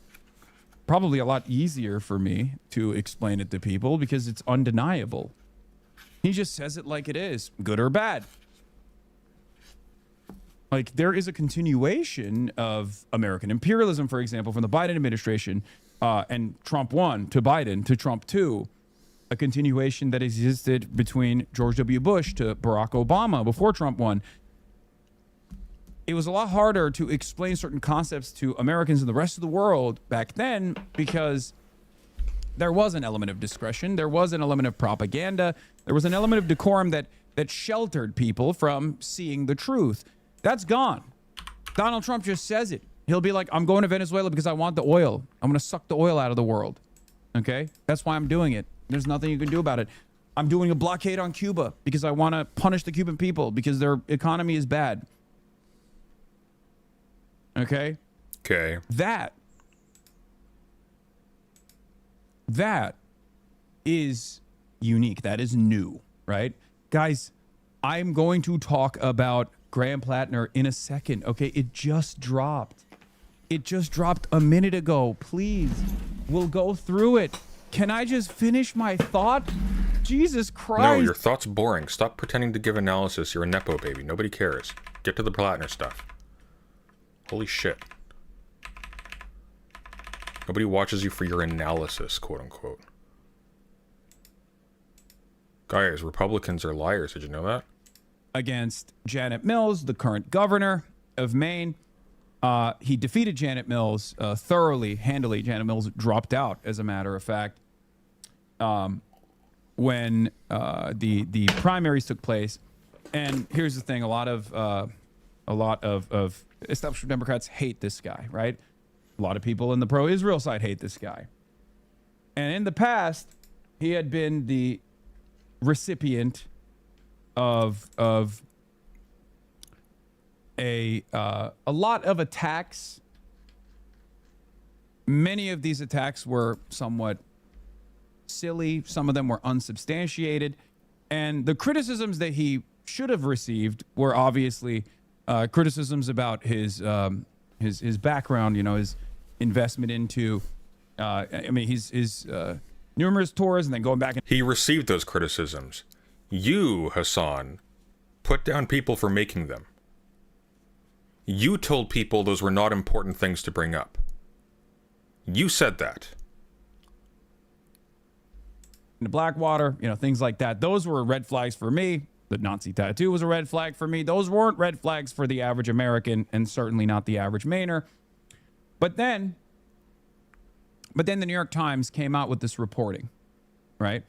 probably a lot easier for me to explain it to people because it's undeniable. He just says it like it is, good or bad. Like, there is a continuation of American imperialism, for example, from the Biden administration, and Trump 1 to Biden to Trump 2, a continuation that existed between George W. Bush to Barack Obama before Trump 1. it was a lot harder to explain certain concepts to Americans and the rest of the world back then because there was an element of discretion, there was an element of propaganda, there was an element of decorum that sheltered people from seeing the truth. That's gone. Donald Trump just says it. He'll be like, I'm going to Venezuela because I want the oil. I'm going to suck the oil out of the world. Okay? That's why I'm doing it. There's nothing you can do about it. I'm doing a blockade on Cuba because I want to punish the Cuban people because their economy is bad. Okay? Okay. That is unique. That is new, right? Guys, I'm going to talk about Graham Plattner in a second, okay? It just dropped. It just dropped a minute ago. Please, we'll go through it. Can I just finish my thought? Jesus Christ. No, your thought's boring. Stop pretending to give analysis. You're a Nepo baby. Nobody cares. Get to the Plattner stuff. Holy shit. Nobody watches you for your analysis, quote unquote. Guys, Republicans are liars. Did you know that? Against Janet Mills, the current governor of Maine. He defeated Janet Mills thoroughly, handily. Janet Mills dropped out, as a matter of fact, when the primaries took place. And here's the thing: a lot of establishment Democrats hate this guy, right? A lot of people in the pro-Israel side hate this guy. And in the past, he had been the recipient of a lot of attacks. Many of these attacks were somewhat silly. Some of them were unsubstantiated. And the criticisms that he should have received were obviously criticisms about his background, you know, his investment into, his numerous tours and then going back. He received those criticisms. You, Hassan, put down people for making them. You told people those were not important things to bring up. You said that. The Blackwater, you know, things like that. Those were red flags for me. The Nazi tattoo was a red flag for me. Those weren't red flags for the average American and certainly not the average Mainer. But then the New York Times came out with this reporting, right?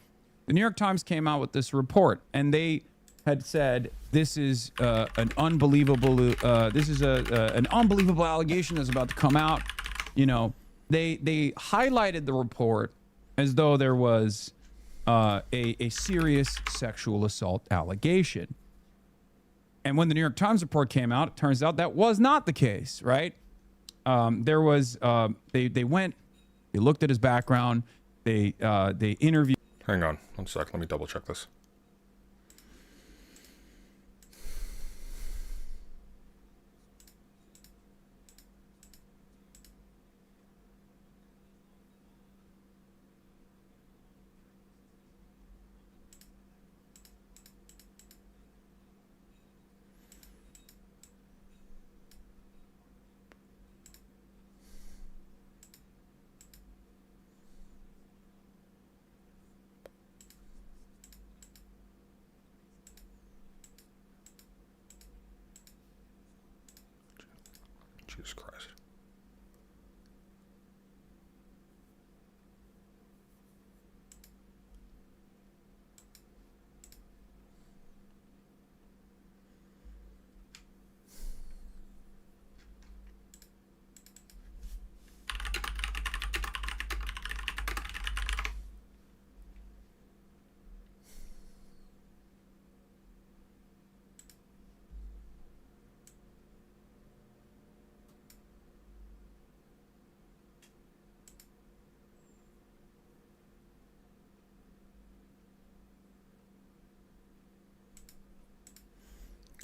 The New York Times came out with this report, and they had said this is an unbelievable allegation that's about to come out. You know, they highlighted the report as though there was a serious sexual assault allegation. And when the New York Times report came out, it turns out that was not the case, right? There was they looked at his background, they interviewed. Hang on one sec, let me double check this. Jesus Christ.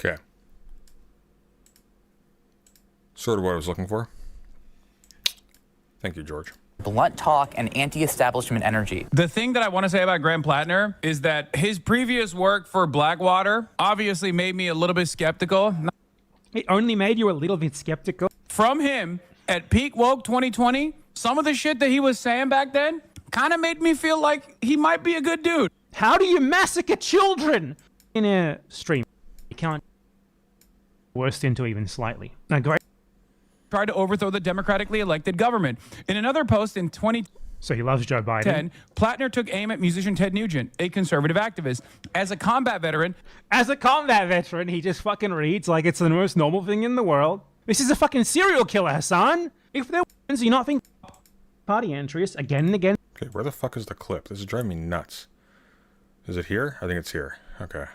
Okay. Sort of what I was looking for. Thank you, George. Blunt talk and anti-establishment energy. The thing that I want to say about Graham Plattner is that his previous work for Blackwater obviously made me a little bit skeptical. It only made you a little bit skeptical. From him at Peak Woke 2020, some of the shit that he was saying back then kind of made me feel like he might be a good dude. How do you massacre children in a stream? You can't. worst into even slightly. Now, great. Tried to overthrow the democratically elected government. In another post in 2010, So he loves Joe Biden. Plattner took aim at musician Ted Nugent, a conservative activist. As a combat veteran, He just fucking reads like it's the most normal thing in the world. This is a fucking serial killer, Hassan. If there was, you not think party entries again and again. Okay, where the fuck is the clip? This is driving me nuts. Is it here? I think it's here. Okay.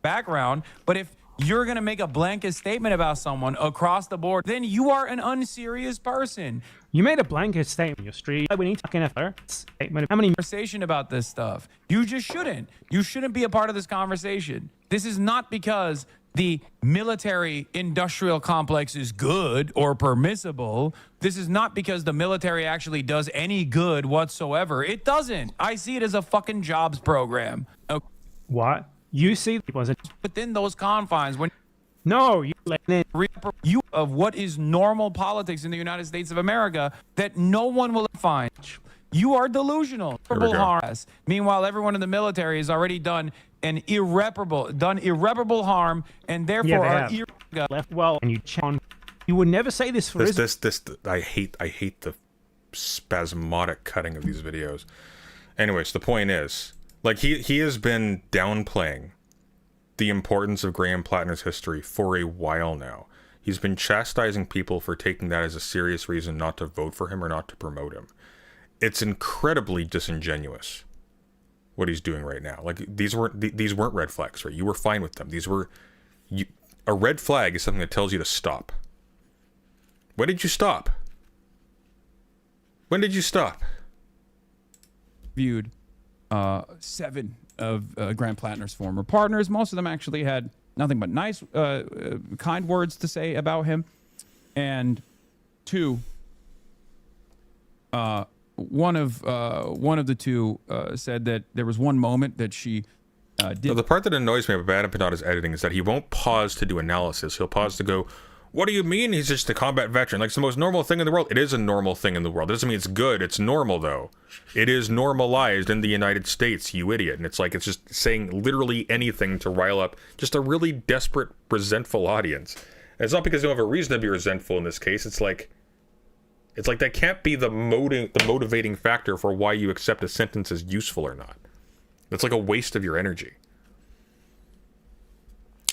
background, but if you're going to make a blanket statement about someone across the board, then you are an unserious person. You made a blanket statement in your street. We need fucking statement. How many Conversation about this stuff. You just shouldn't. You shouldn't be a part of this conversation. This is not because the military industrial complex is good or permissible. This is not because the military actually does any good whatsoever. It doesn't. I see it as a fucking jobs program. Okay. What? You see, was it Within those confines, when no, you you of what is normal politics in the United States of America that no one will find. You are delusional. Harm. Meanwhile, everyone in the military has already done irreparable harm, and therefore are left well. And you would never say this for I hate the spasmodic cutting of these videos. Anyways, the point is, like, he has been downplaying the importance of Graham Plattner's history for a while now. He's been chastising people for taking that as a serious reason not to vote for him or not to promote him. It's incredibly disingenuous what he's doing right now. Like, these weren't red flags, right? You were fine with them. A red flag is something that tells you to stop. When did you stop? When did you stop? Viewed 7 of Graham Plattner's former partners. Most of them actually had nothing but nice, kind words to say about him. And 2, one of the 2 said that there was one moment that she did. The part that annoys me about Adam Panada's editing is that he won't pause to do analysis. He'll pause to go, what do you mean he's just a combat veteran? Like, it's the most normal thing in the world. It is a normal thing in the world. It doesn't mean it's good. It's normal, though. It is normalized in the United States, you idiot. And it's like, it's just saying literally anything to rile up just a really desperate, resentful audience. And it's not because they don't have a reason to be resentful in this case. It's like that can't be the motivating factor for why you accept a sentence as useful or not. That's like a waste of your energy.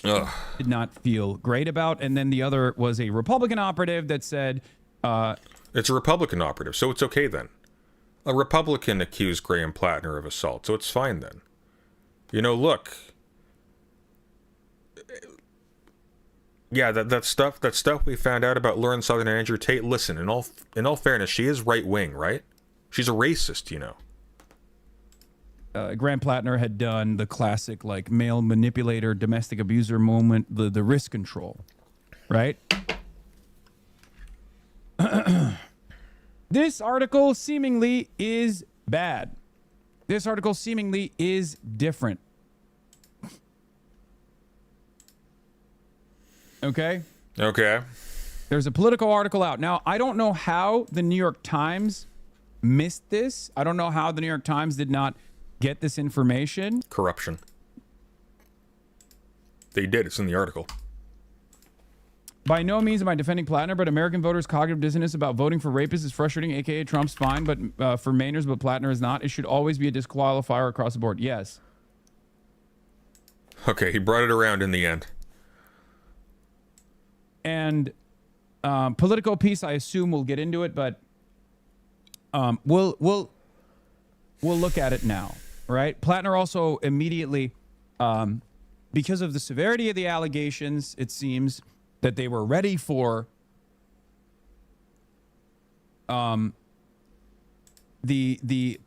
Ugh. Did not feel great about. And then the other was a Republican operative that said... it's a Republican operative, so it's okay then. A Republican accused Graham Plattner of assault, so it's fine then. You know, look... Yeah, that stuff we found out about Lauren Southern and Andrew Tate, listen, in all fairness, she is right-wing, right? She's a racist, you know. Graham Plattner had done the classic, like, male manipulator, domestic abuser moment, the risk control, right? This article seemingly is bad. This article seemingly is different. Okay? Okay. There's a Politico article out. Now, I don't know how the New York Times missed this. I don't know how the New York Times did not get this information. Corruption. They did. It's in the article. By no means am I defending Plattner, but American voters' cognitive dissonance about voting for rapists is frustrating, aka Trump's fine, but for Mainers, but Plattner is not. It should always be a disqualifier across the board. Yes. Okay, he brought it around in the end. And Politico piece, I assume we'll get into it, but we'll look at it now. Right? Plattner also immediately, because of the severity of the allegations, it seems that they were ready for the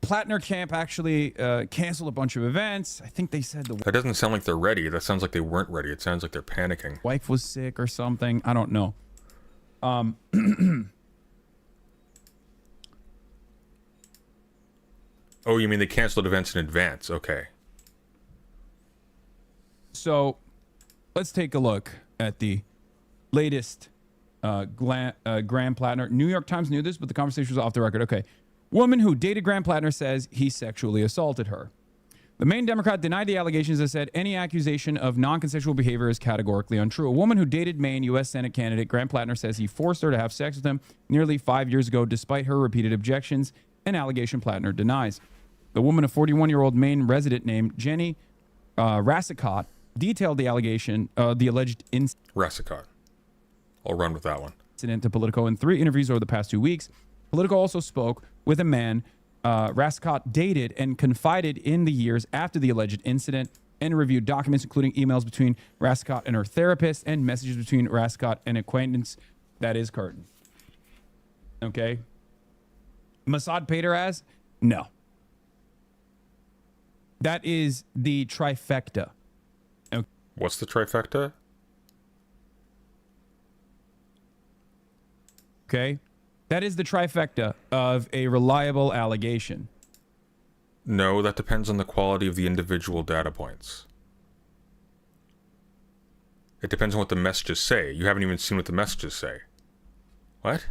Plattner camp actually canceled a bunch of events. I think they said that doesn't sound like they're ready. That sounds like they weren't ready. It sounds like they're panicking. Wife was sick or something. I don't know. Oh, you mean they canceled events in advance? Okay. So, let's take a look at the latest Graham Plattner. New York Times knew this, but the conversation was off the record. Okay. Woman who dated Graham Plattner says he sexually assaulted her. The Maine Democrat denied the allegations and said any accusation of non-consensual behavior is categorically untrue. A woman who dated Maine U.S. Senate candidate Graham Plattner says he forced her to have sex with him nearly 5 years ago, despite her repeated objections, an allegation Plattner denies. The woman, a 41-year-old Maine resident named Jenny Rassicott, detailed the allegation, the alleged Rassicott. I'll run with that one. Incident to Politico in 3 interviews over the past 2 weeks. Politico also spoke with a man Rassicott dated and confided in the years after the alleged incident, and reviewed documents including emails between Rassicott and her therapist and messages between Rassicott and acquaintance. That is curtain. Okay. Mossad paid her ass? No. That is the trifecta. Okay. What's the trifecta? Okay. That is the trifecta of a reliable allegation. No, that depends on the quality of the individual data points. It depends on what the messages say. You haven't even seen what the messages say. What?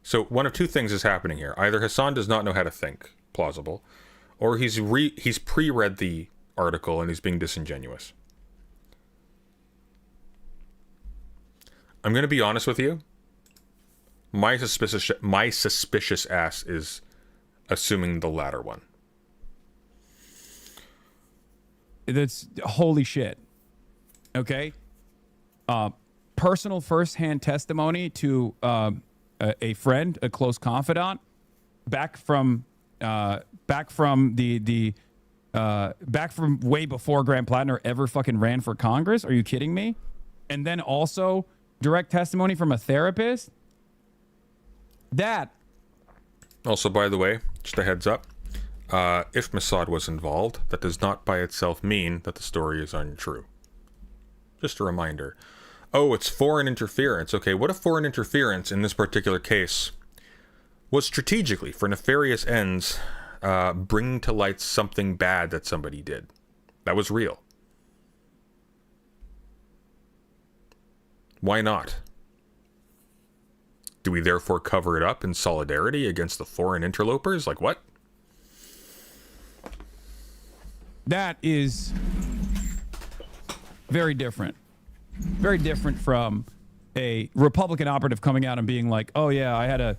So one of two things is happening here. Either Hassan does not know how to think, plausible, or he's pre-read the article and he's being disingenuous. I'm going to be honest with you. My suspicious ass is assuming the latter one. That's holy shit. Okay. Personal firsthand testimony to a friend, a close confidant, back from way before Graham Plattner ever fucking ran for Congress. Are you kidding me? And then also direct testimony from a therapist. That. Also, by the way, just a heads up, if Mossad was involved, that does not by itself mean that the story is untrue. Just a reminder. Oh, it's foreign interference. Okay, what if foreign interference in this particular case was strategically, for nefarious ends, bringing to light something bad that somebody did? That was real. Why not? Do we therefore cover it up in solidarity against the foreign interlopers? Like what? That is very different. Very different from a Republican operative coming out and being like, oh yeah, I had a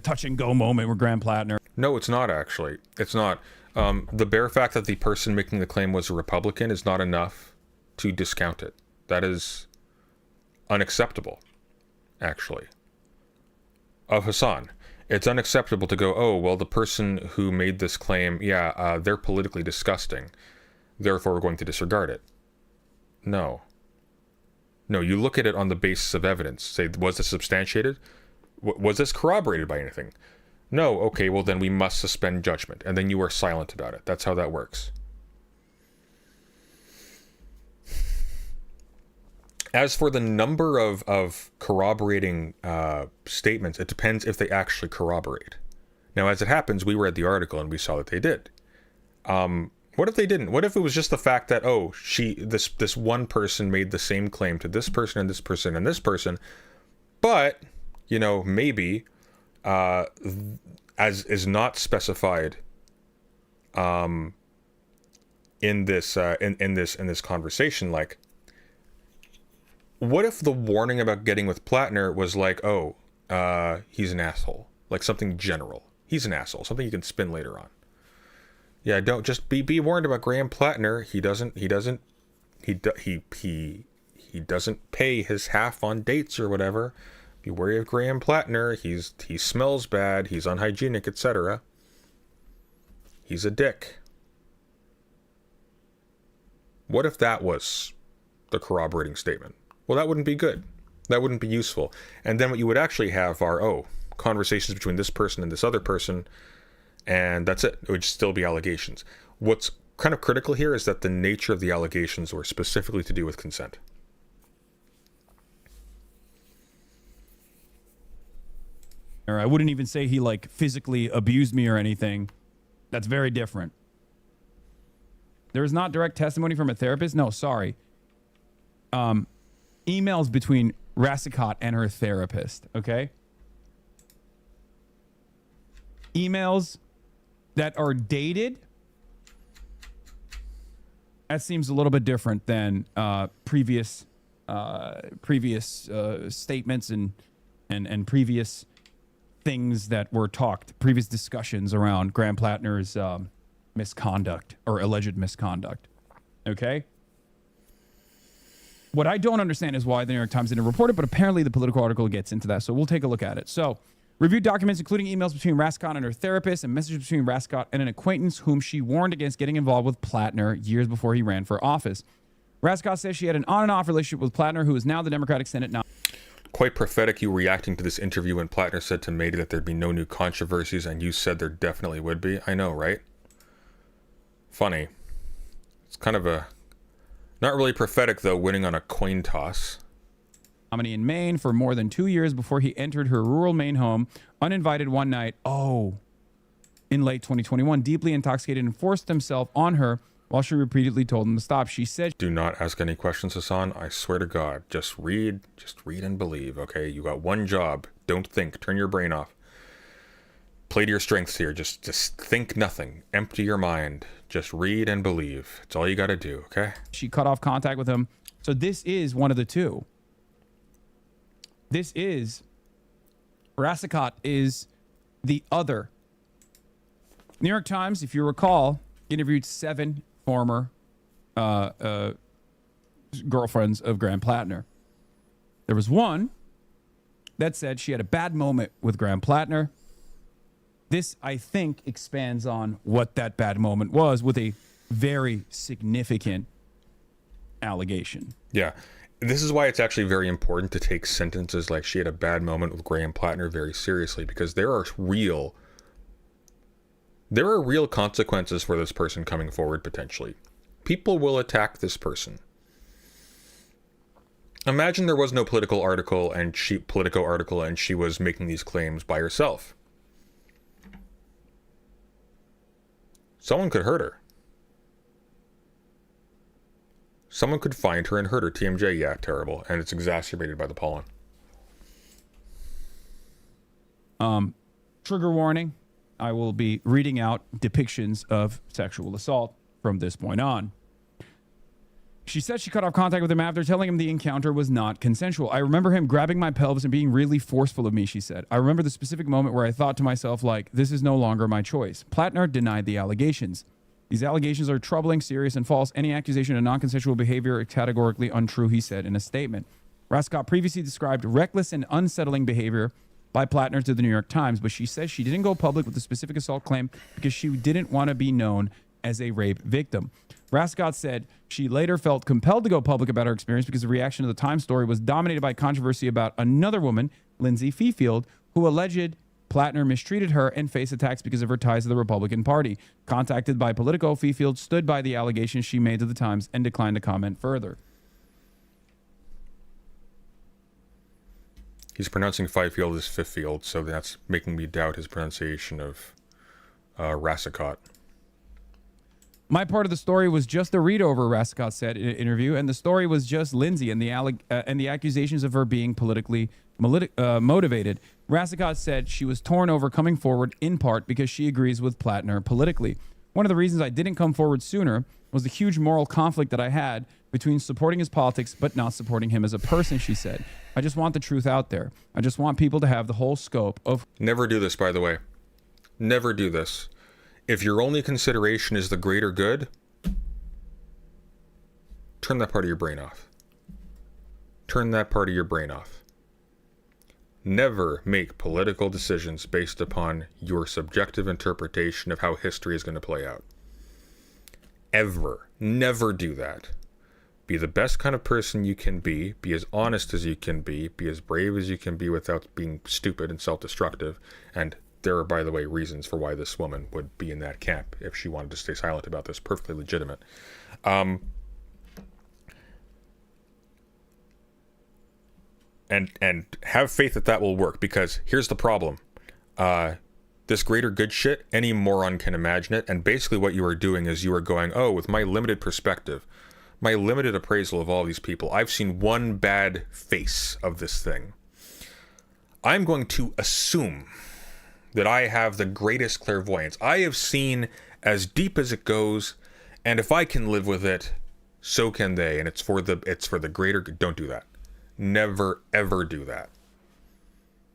touch and go moment with Graham Plattner. No, it's not actually. It's not. The bare fact that the person making the claim was a Republican is not enough to discount it. That is unacceptable, actually. Of Hassan, it's unacceptable to go, oh, well, the person who made this claim, yeah, they're politically disgusting, therefore we're going to disregard it. No. No, you look at it on the basis of evidence. Say, was this substantiated? Was this corroborated by anything? No, okay, well then we must suspend judgment, and then you are silent about it. That's how that works. As for the number of corroborating statements, it depends if they actually corroborate. Now, as it happens, we read the article and we saw that they did. What if they didn't? What if it was just the fact that, oh, this one person made the same claim to this person and this person and this person, but, you know, maybe, as is not specified in this conversation, like, what if the warning about getting with Plattner was like, oh, he's an asshole, like something general. He's an asshole, something you can spin later on. Yeah, don't just be warned about Graham Plattner. He doesn't pay his half on dates or whatever. Be wary of Graham Plattner. He smells bad. He's unhygienic, etc. He's a dick. What if that was the corroborating statement? Well, that wouldn't be good. That wouldn't be useful. And then what you would actually have are, oh, conversations between this person and this other person, and that's it. It would still be allegations. What's kind of critical here is that the nature of the allegations were specifically to do with consent. Or I wouldn't even say he like physically abused me or anything. That's very different. There is not direct testimony from a therapist. No, sorry. Emails between Rassicott and her therapist. Okay. Emails that are dated That seems a little bit different than previous statements and previous things that were talked, previous discussions around Graham Plattner's misconduct or alleged misconduct. Okay? What I don't understand is why the New York Times didn't report it, but apparently the Politico article gets into that, so we'll take a look at it. So, reviewed documents including emails between Rascott and her therapist and messages between Rascott and an acquaintance whom she warned against getting involved with Plattner years before he ran for office. Rascott says she had an on and off relationship with Plattner, who is now the Democratic Senate nominee. Quite prophetic, you reacting to this interview when Plattner said to Mady that there'd be no new controversies, and you said there definitely would be. I know, right? Funny. It's kind of a... Not really prophetic, though, winning on a coin toss. Nominee in Maine for more than 2 years before he entered her rural Maine home, uninvited one night, in late 2021, deeply intoxicated and forced himself on her while she repeatedly told him to stop. She said... Do not ask any questions, Hassan. I swear to God. Just read and believe, okay? You got one job. Don't think. Turn your brain off. Play to your strengths here. Just think nothing. Empty your mind. Just read and believe. It's all you got to do, okay? She cut off contact with him. So this is one of the two. This is... Rascott is the other. New York Times, if you recall, interviewed 7 former girlfriends of Graham Plattner. There was one that said she had a bad moment with Graham Plattner. This, I think, expands on what that bad moment was with a very significant allegation. Yeah. This is why it's actually very important to take sentences like she had a bad moment with Graham Plattner very seriously, because there are real consequences for this person coming forward potentially. People will attack this person. Imagine there was no Politico article and she was making these claims by herself. Someone could hurt her. Someone could find her and hurt her. TMJ, yeah, terrible. And it's exacerbated by the pollen. Trigger warning. I will be reading out depictions of sexual assault from this point on. She said she cut off contact with him after telling him the encounter was not consensual. I remember him grabbing my pelvis and being really forceful of me, she said. I remember the specific moment where I thought to myself, like, this is no longer my choice. Plattner denied the allegations. These allegations are troubling, serious, and false. Any accusation of non-consensual behavior is categorically untrue, he said in a statement. Rascott previously described reckless and unsettling behavior by Plattner to the New York Times, but she says she didn't go public with the specific assault claim because she didn't want to be known as a rape victim. Rascott said she later felt compelled to go public about her experience because the reaction to the Times story was dominated by controversy about another woman, Lindsay Fifield, who alleged Plattner mistreated her and faced attacks because of her ties to the Republican Party. Contacted by Politico, Fifield stood by the allegations she made to the Times and declined to comment further. He's pronouncing Fifield as Fifield, so that's making me doubt his pronunciation of Rascott. My part of the story was just a read over, Rascott said in an interview, and the story was just Lindsay and the accusations of her being politically motivated. Rascott said she was torn over coming forward in part because she agrees with Plattner politically. One of the reasons I didn't come forward sooner was the huge moral conflict that I had between supporting his politics but not supporting him as a person, she said. I just want the truth out there. I just want people to have the whole scope of... Never do this, by the way. Never do this. If your only consideration is the greater good, turn that part of your brain off. Turn that part of your brain off. Never make political decisions based upon your subjective interpretation of how history is going to play out. Ever. Never do that. Be the best kind of person you can be as honest as you can be as brave as you can be without being stupid and self-destructive. And there are, by the way, reasons for why this woman would be in that camp if she wanted to stay silent about this. Perfectly legitimate. And have faith that will work, because here's the problem. This greater good shit, any moron can imagine it, and basically what you are doing is you are going, oh, with my limited perspective, my limited appraisal of all these people, I've seen one bad face of this thing. I'm going to assume that I have the greatest clairvoyance. I have seen as deep as it goes, and if I can live with it, So can they, and it's for the greater good. Don't do that. Never ever do that.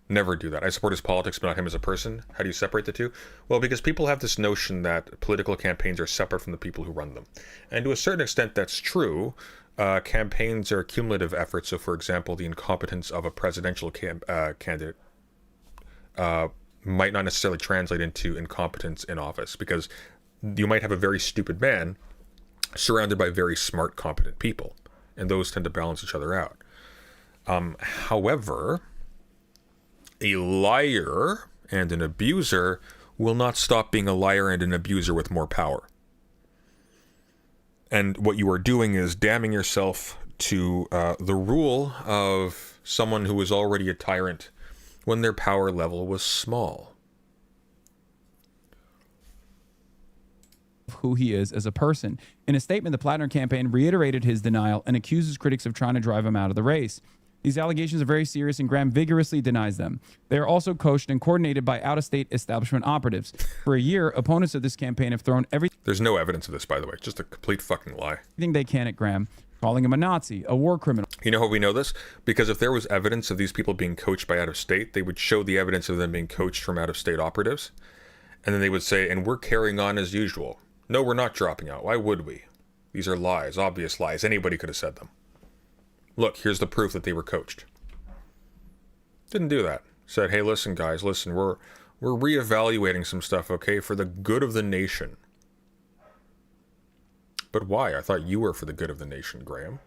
Never do that. I support his politics, but not him as a person. How do you separate the two? Well, because people have this notion that political campaigns are separate from the people who run them. And to a certain extent, that's true. Campaigns are cumulative efforts. So, for example, the incompetence of a presidential candidate might not necessarily translate into incompetence in office, because you might have a very stupid man surrounded by very smart, competent people. And those tend to balance each other out. However, a liar and an abuser will not stop being a liar and an abuser with more power. And what you are doing is damning yourself to the rule of someone who was already a tyrant when their power level was small. Who he is as a person. In a statement, the Plattner campaign reiterated his denial and accuses critics of trying to drive him out of the race. These allegations are very serious, and Graham vigorously denies them. They are also coached and coordinated by out-of-state establishment operatives. For a year, opponents of this campaign have thrown everything There's no evidence of this, by the way. Just a complete fucking lie. they can at Graham, calling him a Nazi, a war criminal. You know how we know this? Because if there was evidence of these people being coached by out-of-state, they would show the evidence of them being coached from out-of-state operatives. And then they would say, and we're carrying on as usual. No, we're not dropping out. Why would we? These are lies, obvious lies. Anybody could have said them. Look, here's the proof that they were coached. Didn't do that. Said, hey, listen, guys, listen, we're reevaluating some stuff, okay, for the good of the nation. But why? I thought you were for the good of the nation, Graham.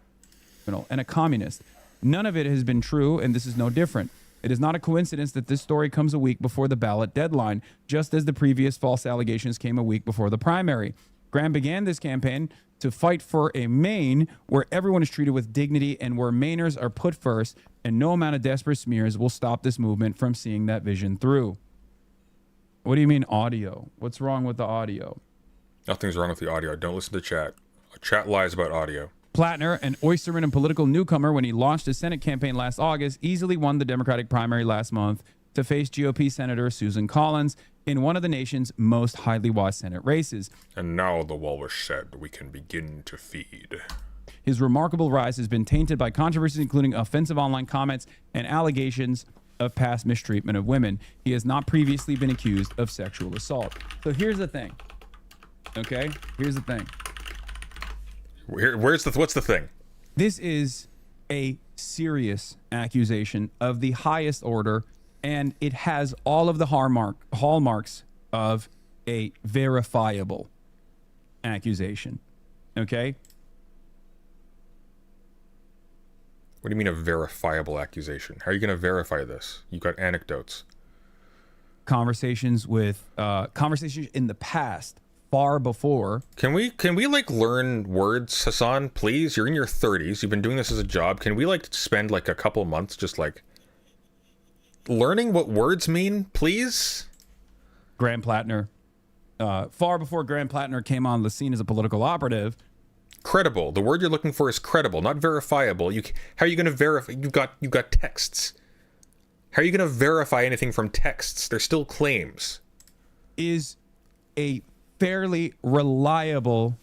And a communist. None of it has been true, and this is no different. It is not a coincidence that this story comes a week before the ballot deadline, just as the previous false allegations came a week before the primary. Graham began this campaign to fight for a Maine where everyone is treated with dignity and where Mainers are put first, and no amount of desperate smears will stop this movement from seeing that vision through. What do you mean audio? What's wrong with the audio? Nothing's wrong with the audio. Don't listen to chat. Chat lies about audio. Plattner, an oysterman and political newcomer when he launched his Senate campaign last August, easily won the Democratic primary last month to face GOP Senator Susan Collins in one of the nation's most highly watched Senate races. And now the walrus said we can begin to feed. His remarkable rise has been tainted by controversies including offensive online comments and allegations of past mistreatment of women. He has not previously been accused of sexual assault. So here's the thing. Okay? Here's the thing. What's the thing? This is a serious accusation of the highest order, and it has all of the hallmarks of a verifiable accusation. Okay? What do you mean a verifiable accusation? How are you going to verify this? You've got anecdotes. Conversations in the past, far before. Can we like learn words, Hassan, please? You're in your 30s. You've been doing this as a job. Can we like spend like a couple months just like learning what words mean, please? Graham Plattner, far before Graham Plattner came on the scene as a political operative. Credible. The word you're looking for is credible, not verifiable. How are you going to verify? You've got texts. How are you going to verify anything from texts? They're still claims. Is a fairly reliable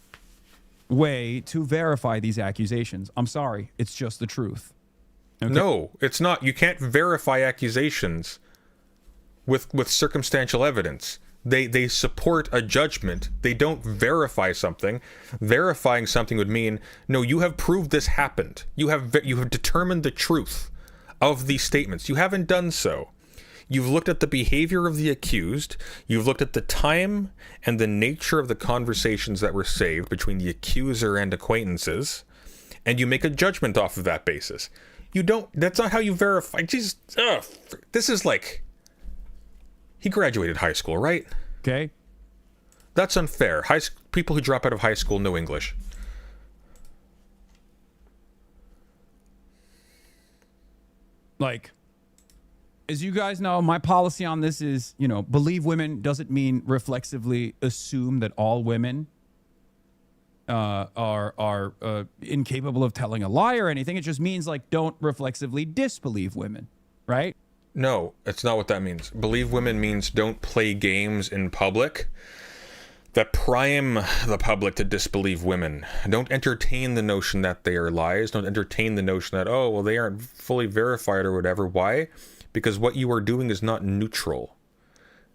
way to verify these accusations. I'm sorry, it's just the truth. Okay? No, it's not. You can't verify accusations with circumstantial evidence. They support a judgment. They don't verify something. Verifying something would mean, no, you have proved this happened. You have determined the truth of these statements. You haven't done so. You've looked at the behavior of the accused. You've looked at the time and the nature of the conversations that were saved between the accuser and acquaintances, and you make a judgment off of that basis. You don't. That's not how you verify. Jesus, this is like. He graduated high school, right? Okay. That's unfair. People who drop out of high school know English. Like, as you guys know, my policy on this is, believe women doesn't mean reflexively assume that all women are incapable of telling a lie or anything. It just means, like, don't reflexively disbelieve women, right? No, it's not what that means. Believe women means don't play games in public that prime the public to disbelieve women. Don't entertain the notion that they are lies. Don't entertain the notion that, oh, well, they aren't fully verified or whatever. Why? Because what you are doing is not neutral.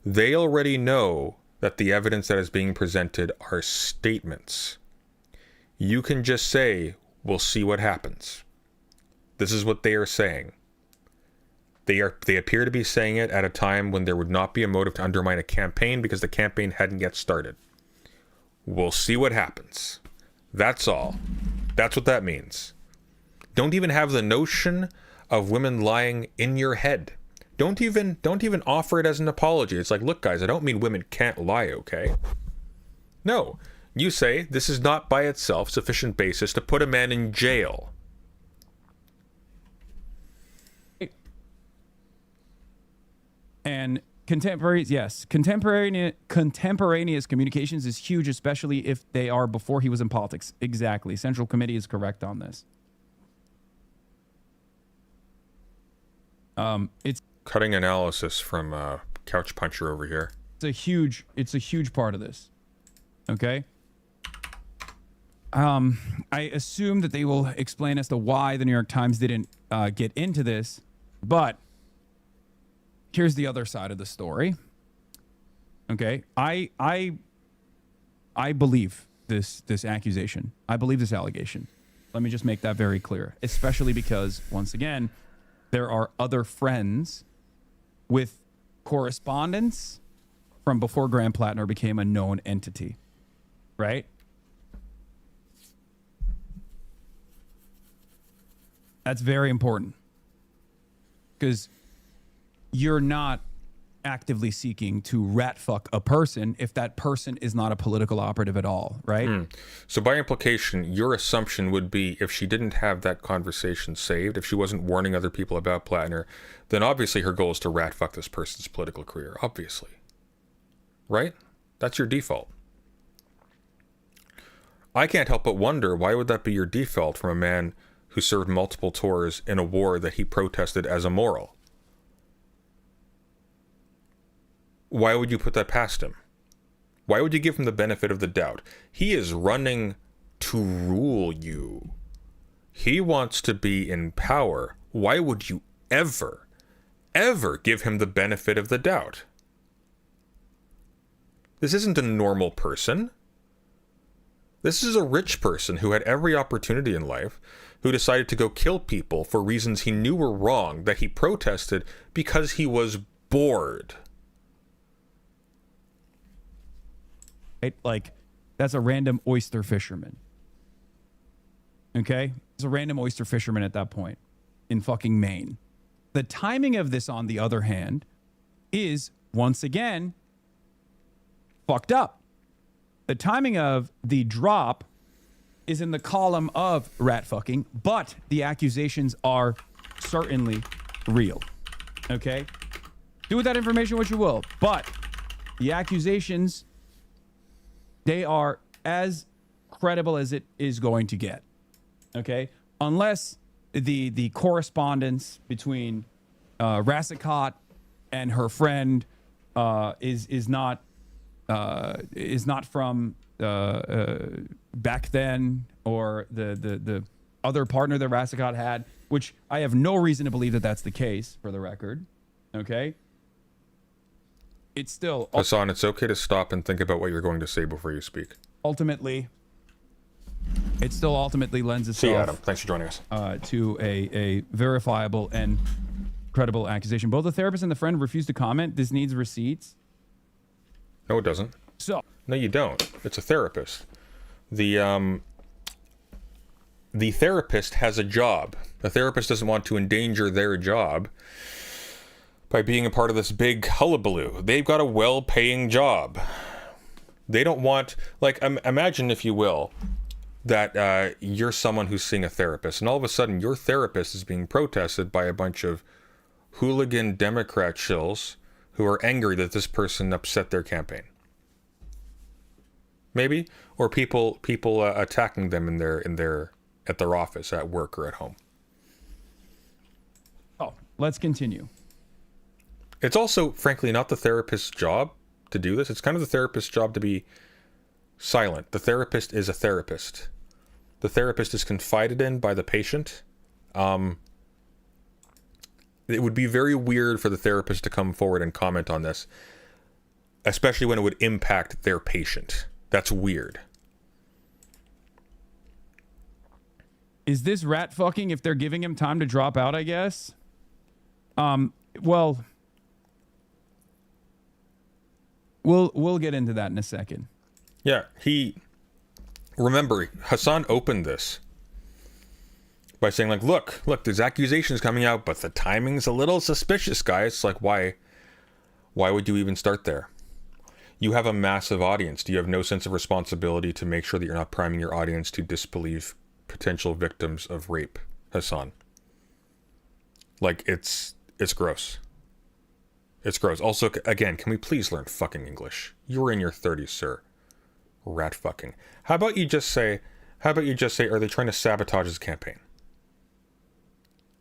They already know that the evidence that is being presented are statements. You can just say, we'll see what happens. This is what they are saying. They appear to be saying it at a time when there would not be a motive to undermine a campaign because the campaign hadn't yet started. We'll see what happens. That's all. That's what that means. Don't even have the notion of women lying in your head. Don't even offer it as an apology. It's like, look, guys, I don't mean women can't lie, okay? No. You say this is not by itself sufficient basis to put a man in jail. And contemporaneous communications is huge, especially if they are before he was in politics. Exactly. Central Committee is correct on this. It's cutting analysis from Couch Puncher over here. It's a huge part of this. Okay. I assume that they will explain as to why the New York Times didn't get into this, but here's the other side of the story. Okay, I believe this accusation. I believe this allegation. Let me just make that very clear, especially because, once again, there are other friends with correspondence from before Graham Plattner became a known entity, right? That's very important because you're not actively seeking to rat fuck a person if that person is not a political operative at all, right? So by implication, your assumption would be if she didn't have that conversation saved, if she wasn't warning other people about Plattner, then obviously her goal is to rat fuck this person's political career, obviously. Right? That's your default. I can't help but wonder, why would that be your default from a man who served multiple tours in a war that he protested as immoral? Why would you put that past him? Why would you give him the benefit of the doubt? He is running to rule you. He wants to be in power. Why would you ever give him the benefit of the doubt? This isn't a normal person. This is a rich person who had every opportunity in life, who decided to go kill people for reasons he knew were wrong, that he protested because he was bored. Right? Like, that's a random oyster fisherman. Okay? It's a random oyster fisherman at that point in fucking Maine. The timing of this, on the other hand, is, once again, fucked up. The timing of the drop is in the column of rat fucking, but the accusations are certainly real. Okay? Do with that information what you will, but the accusations, they are as credible as it is going to get. Okay? Unless the correspondence between Rassicot and her friend is not from back then, or the other partner that Rassicot had, which I have no reason to believe that that's the case, for the record. Okay? It's still... Hassan, it's okay to stop and think about what you're going to say before you speak. Ultimately, it still ultimately lends itself... See you, Adam. Thanks for joining us. To a verifiable and credible accusation. Both the therapist and the friend refused to comment. This needs receipts. No, it doesn't. So... No, you don't. It's a therapist. The therapist has a job. The therapist doesn't want to endanger their job by being a part of this big hullabaloo. They've got a well-paying job. They don't want, like, imagine, if you will, that you're someone who's seeing a therapist, and all of a sudden your therapist is being protested by a bunch of hooligan Democrat shills who are angry that this person upset their campaign. Maybe, or people attacking them at their office, at work, or at home. Oh, let's continue. It's also, frankly, not the therapist's job to do this. It's kind of the therapist's job to be silent. The therapist is a therapist. The therapist is confided in by the patient. It would be very weird for the therapist to come forward and comment on this, especially when it would impact their patient. That's weird. Is this rat fucking if they're giving him time to drop out, I guess? Well, we'll get into that in a second. Yeah, remember, Hassan opened this by saying, like, look, there's accusations coming out, but the timing's a little suspicious, guys. It's like, why would you even start there? You have a massive audience. Do you have no sense of responsibility to make sure that you're not priming your audience to disbelieve potential victims of rape, Hassan? Like, it's gross. It's gross. Also, again, can we please learn fucking English? You're in your 30s, sir. Rat fucking. How about you just say, are they trying to sabotage his campaign?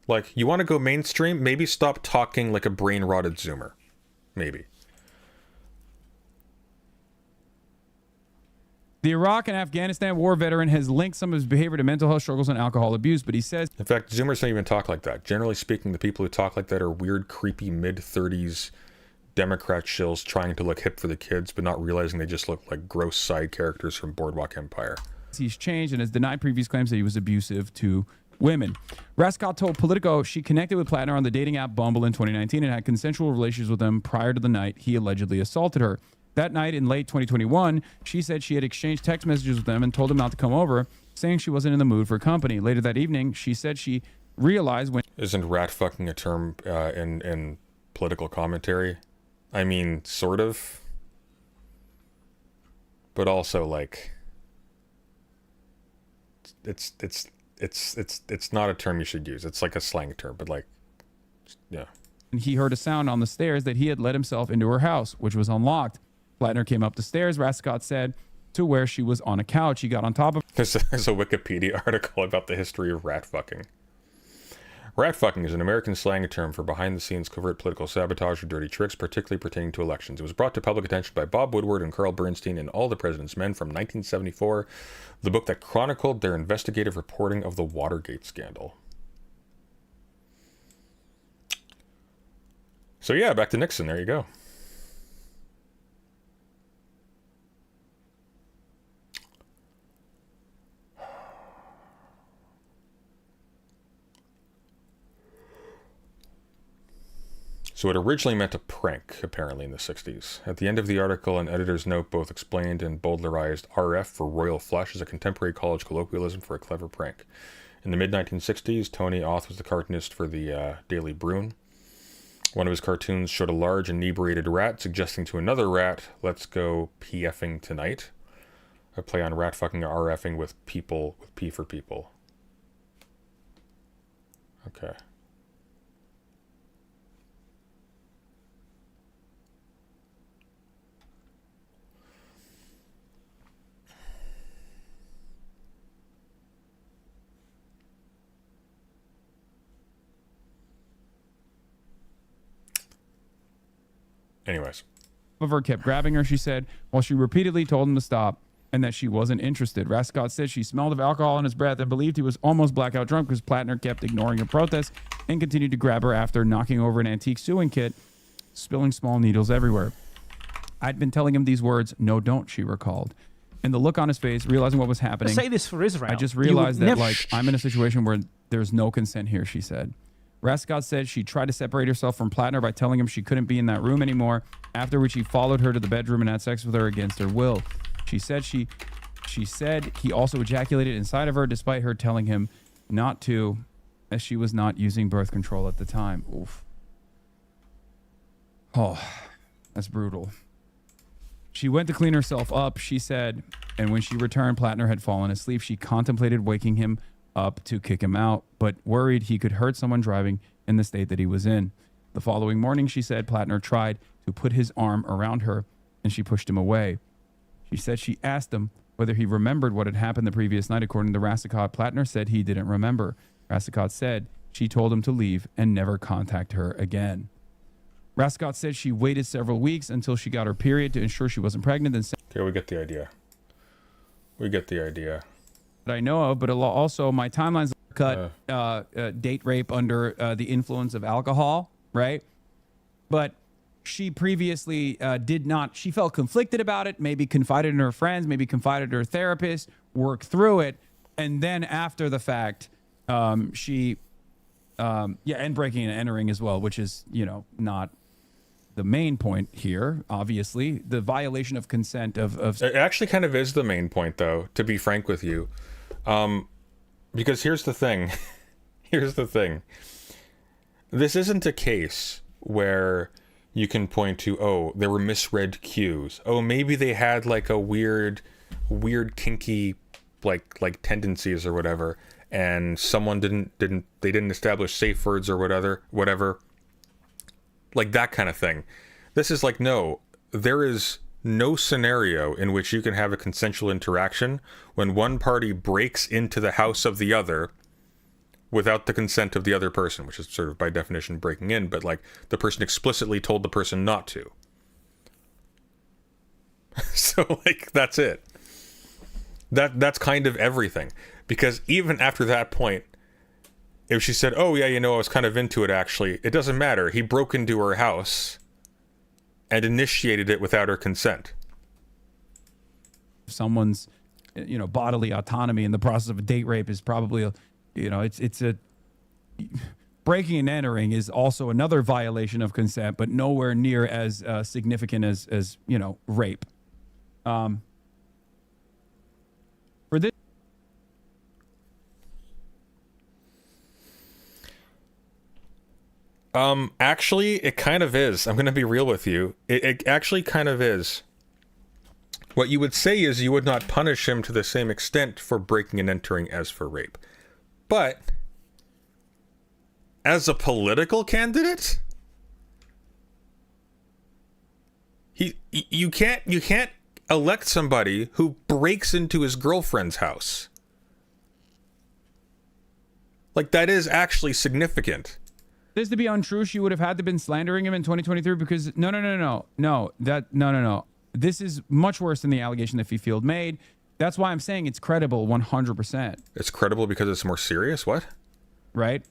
Like, you want to go mainstream? Maybe stop talking like a brain-rotted Zoomer. Maybe. The Iraq and Afghanistan war veteran has linked some of his behavior to mental health struggles and alcohol abuse, but he says... In fact, Zoomers don't even talk like that. Generally speaking, the people who talk like that are weird, creepy, mid-30s Democrat shills trying to look hip for the kids, but not realizing they just look like gross side characters from Boardwalk Empire. He's changed and has denied previous claims that he was abusive to women. Rascott told Politico she connected with Plattner on the dating app Bumble in 2019 and had consensual relations with him prior to the night he allegedly assaulted her. That night in late 2021, she said she had exchanged text messages with him and told him not to come over, saying she wasn't in the mood for company. Later that evening, she said she realized when... Isn't rat fucking a term in political commentary? I mean, sort of. But also, like... It's not a term you should use. It's like a slang term, but like... Yeah. He heard a sound on the stairs that he had let himself into her house, which was unlocked. Plattner came up the stairs, Rascott said, to where she was on a couch. He got on top of... There's a Wikipedia article about the history of rat fucking. Rat fucking is an American slang term for behind-the-scenes covert political sabotage or dirty tricks, particularly pertaining to elections. It was brought to public attention by Bob Woodward and Carl Bernstein in All the President's Men from 1974, the book that chronicled their investigative reporting of the Watergate scandal. So yeah, back to Nixon. There you go. So it originally meant a prank, apparently, in the 60s. At the end of the article, an editor's note both explained and bowdlerized RF for royal flush as a contemporary college colloquialism for a clever prank. In the mid-1960s, Tony Auth was the cartoonist for the Daily Bruin. One of his cartoons showed a large inebriated rat suggesting to another rat, let's go PFing tonight. A play on rat fucking RFing with people, with P for people. Okay. Anyways. Her kept grabbing her, she said, while she repeatedly told him to stop and that she wasn't interested. Rascott said she smelled of alcohol in his breath and believed he was almost blackout drunk because Plattner kept ignoring her protests and continued to grab her after knocking over an antique sewing kit, spilling small needles everywhere. I'd been telling him these words, no, don't, she recalled. And the look on his face, realizing what was happening. Say this for Israel. I just realized that, like, I'm in a situation where there's no consent here, she said. Rascott said she tried to separate herself from Plattner by telling him she couldn't be in that room anymore, after which he followed her to the bedroom and had sex with her against her will. She said he also ejaculated inside of her despite her telling him not to, as she was not using birth control at the time. Oof. Oh, that's brutal. She went to clean herself up, she said, and when she returned, Plattner had fallen asleep. She contemplated waking him up to kick him out, but worried he could hurt someone driving in the state that he was in. The following morning, she said, Plattner tried to put his arm around her, and she pushed him away. She said she asked him whether he remembered what had happened the previous night. According to Rascott, Plattner said he didn't remember. Rascott said she told him to leave and never contact her again. Rascott said she waited several weeks until she got her period to ensure she wasn't pregnant. And okay, we get the idea. We get the idea. That I know of, but also my timeline's cut date rape under the influence of alcohol, right? But she previously did not. She felt conflicted about it. Maybe confided in her friends. Maybe confided in her therapist. Worked through it, and then after the fact, and breaking and entering as well, which is not the main point here. Obviously, the violation of consent of It actually kind of is the main point, though. To be frank with you, because here's the thing. Here's the thing. This isn't a case where you can point to, oh, there were misread cues. Oh, maybe they had like a weird kinky like tendencies or whatever, and someone didn't establish safe words or whatever. Like that kind of thing. This is like, no, there is no scenario in which you can have a consensual interaction when one party breaks into the house of the other without the consent of the other person, which is sort of by definition breaking in, but like the person explicitly told the person not to. So like that's it. That's kind of everything. Because even after that point, if she said, oh yeah, I was kind of into it actually, it doesn't matter. He broke into her house and initiated it without her consent. Someone's bodily autonomy in the process of a date rape is probably it's a breaking and entering is also another violation of consent, but nowhere near as significant as rape. For this, actually it kind of is. I'm gonna be real with you. It actually kind of is. What you would say is you would not punish him to the same extent for breaking and entering as for rape. But as a political candidate, you can't elect somebody who breaks into his girlfriend's house. Like that is actually significant. This to be untrue, she would have had to been slandering him in 2023 because no. This is much worse than the allegation that Fifield made. That's why I'm saying it's credible 100%. It's credible because it's more serious? What? Right?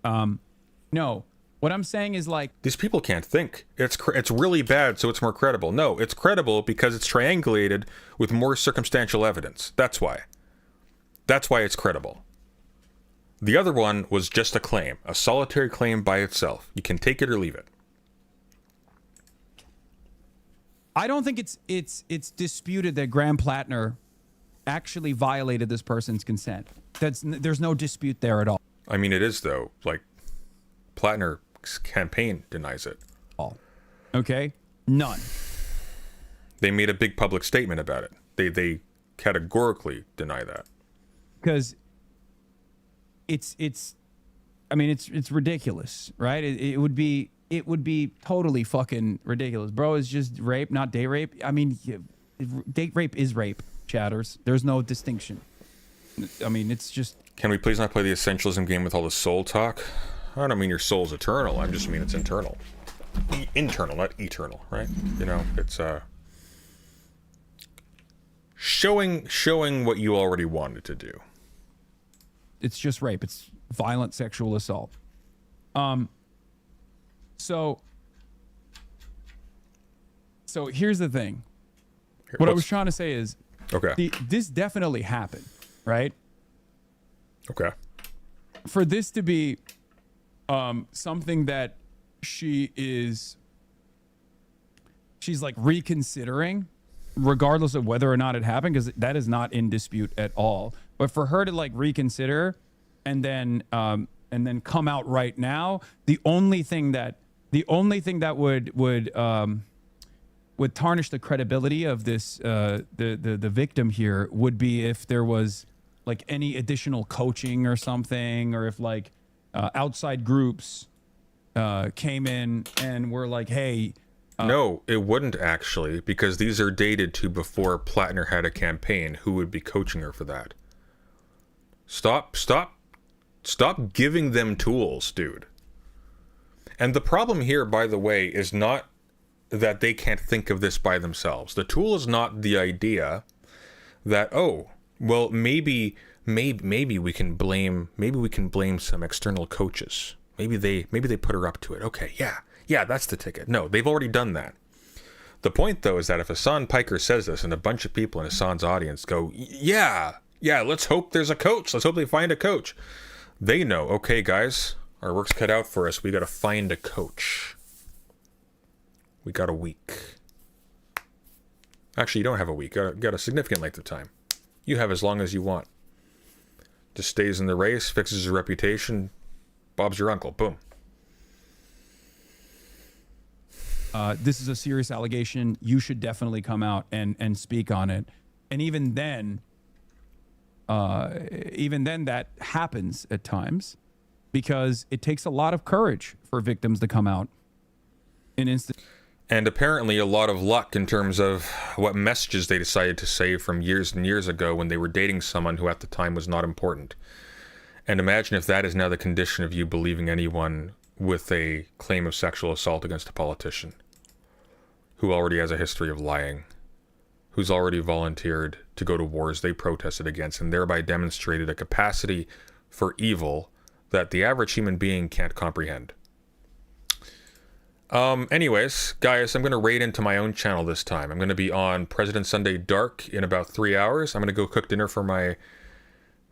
No. What I'm saying is like... These people can't think. It's really bad, so it's more credible. No, it's credible because it's triangulated with more circumstantial evidence. That's why. That's why it's credible. The other one was just a claim. A solitary claim by itself. You can take it or leave it. I don't think it's disputed that Graham Plattner actually violated this person's consent. There's no dispute there at all. I mean, it is though. Like, Plattner's campaign denies it. Okay, none. They made a big public statement about it. They categorically deny that. Because it's ridiculous, right? It would be totally fucking ridiculous. Bro, it's just rape, not date rape. I mean, date rape is rape, chatters. There's no distinction. I mean, it's just... Can we please not play the essentialism game with all the soul talk? I don't mean your soul's eternal. I just mean it's internal. Internal, not eternal, right? It's showing what you already wanted to do. It's just rape. It's violent sexual assault. So here's the thing. What I was trying to say is, okay, this definitely happened, right? Okay. For this to be something that she's like reconsidering, regardless of whether or not it happened, because that is not in dispute at all. But for her to like reconsider and then come out right now, the only thing that would tarnish the credibility of this the victim here would be if there was like any additional coaching or something, or if like outside groups came in and were like, hey. No, it wouldn't actually, because these are dated to before Plattner had a campaign. Who would be coaching her for that? Stop giving them tools, dude. And the problem here, by the way, is not that they can't think of this by themselves. The tool is not the idea. that, oh, well, maybe we can blame some external coaches. Maybe they put her up to it. Okay, yeah, that's the ticket. No, they've already done that. The point, though, is that if Hassan Piker says this and a bunch of people in Hassan's audience go, yeah, let's hope there's a coach. Let's hope they find a coach. They know, okay, guys, our work's cut out for us. We got to find a coach. We got a week. Actually, you don't have a week. You got a significant length of time. You have as long as you want. Just stays in the race, fixes his reputation. Bob's your uncle. Boom. This is a serious allegation. You should definitely come out and speak on it. And even then that happens at times because it takes a lot of courage for victims to come out in instant. And apparently a lot of luck in terms of what messages they decided to say from years and years ago when they were dating someone who at the time was not important. And imagine if that is now the condition of you believing anyone with a claim of sexual assault against a politician who already has a history of lying, who's already volunteered to go to wars they protested against and thereby demonstrated a capacity for evil that the average human being can't comprehend. Anyways, guys, I'm going to raid into my own channel this time. I'm going to be on President Sunday Dark in about 3 hours. I'm going to go cook dinner for my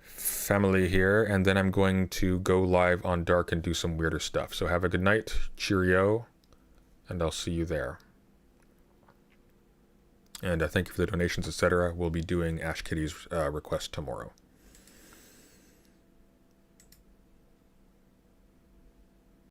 family here, and then I'm going to go live on Dark and do some weirder stuff. So have a good night, cheerio, and I'll see you there. And thank you for the donations, etc. We'll be doing Ash Kitty's request tomorrow.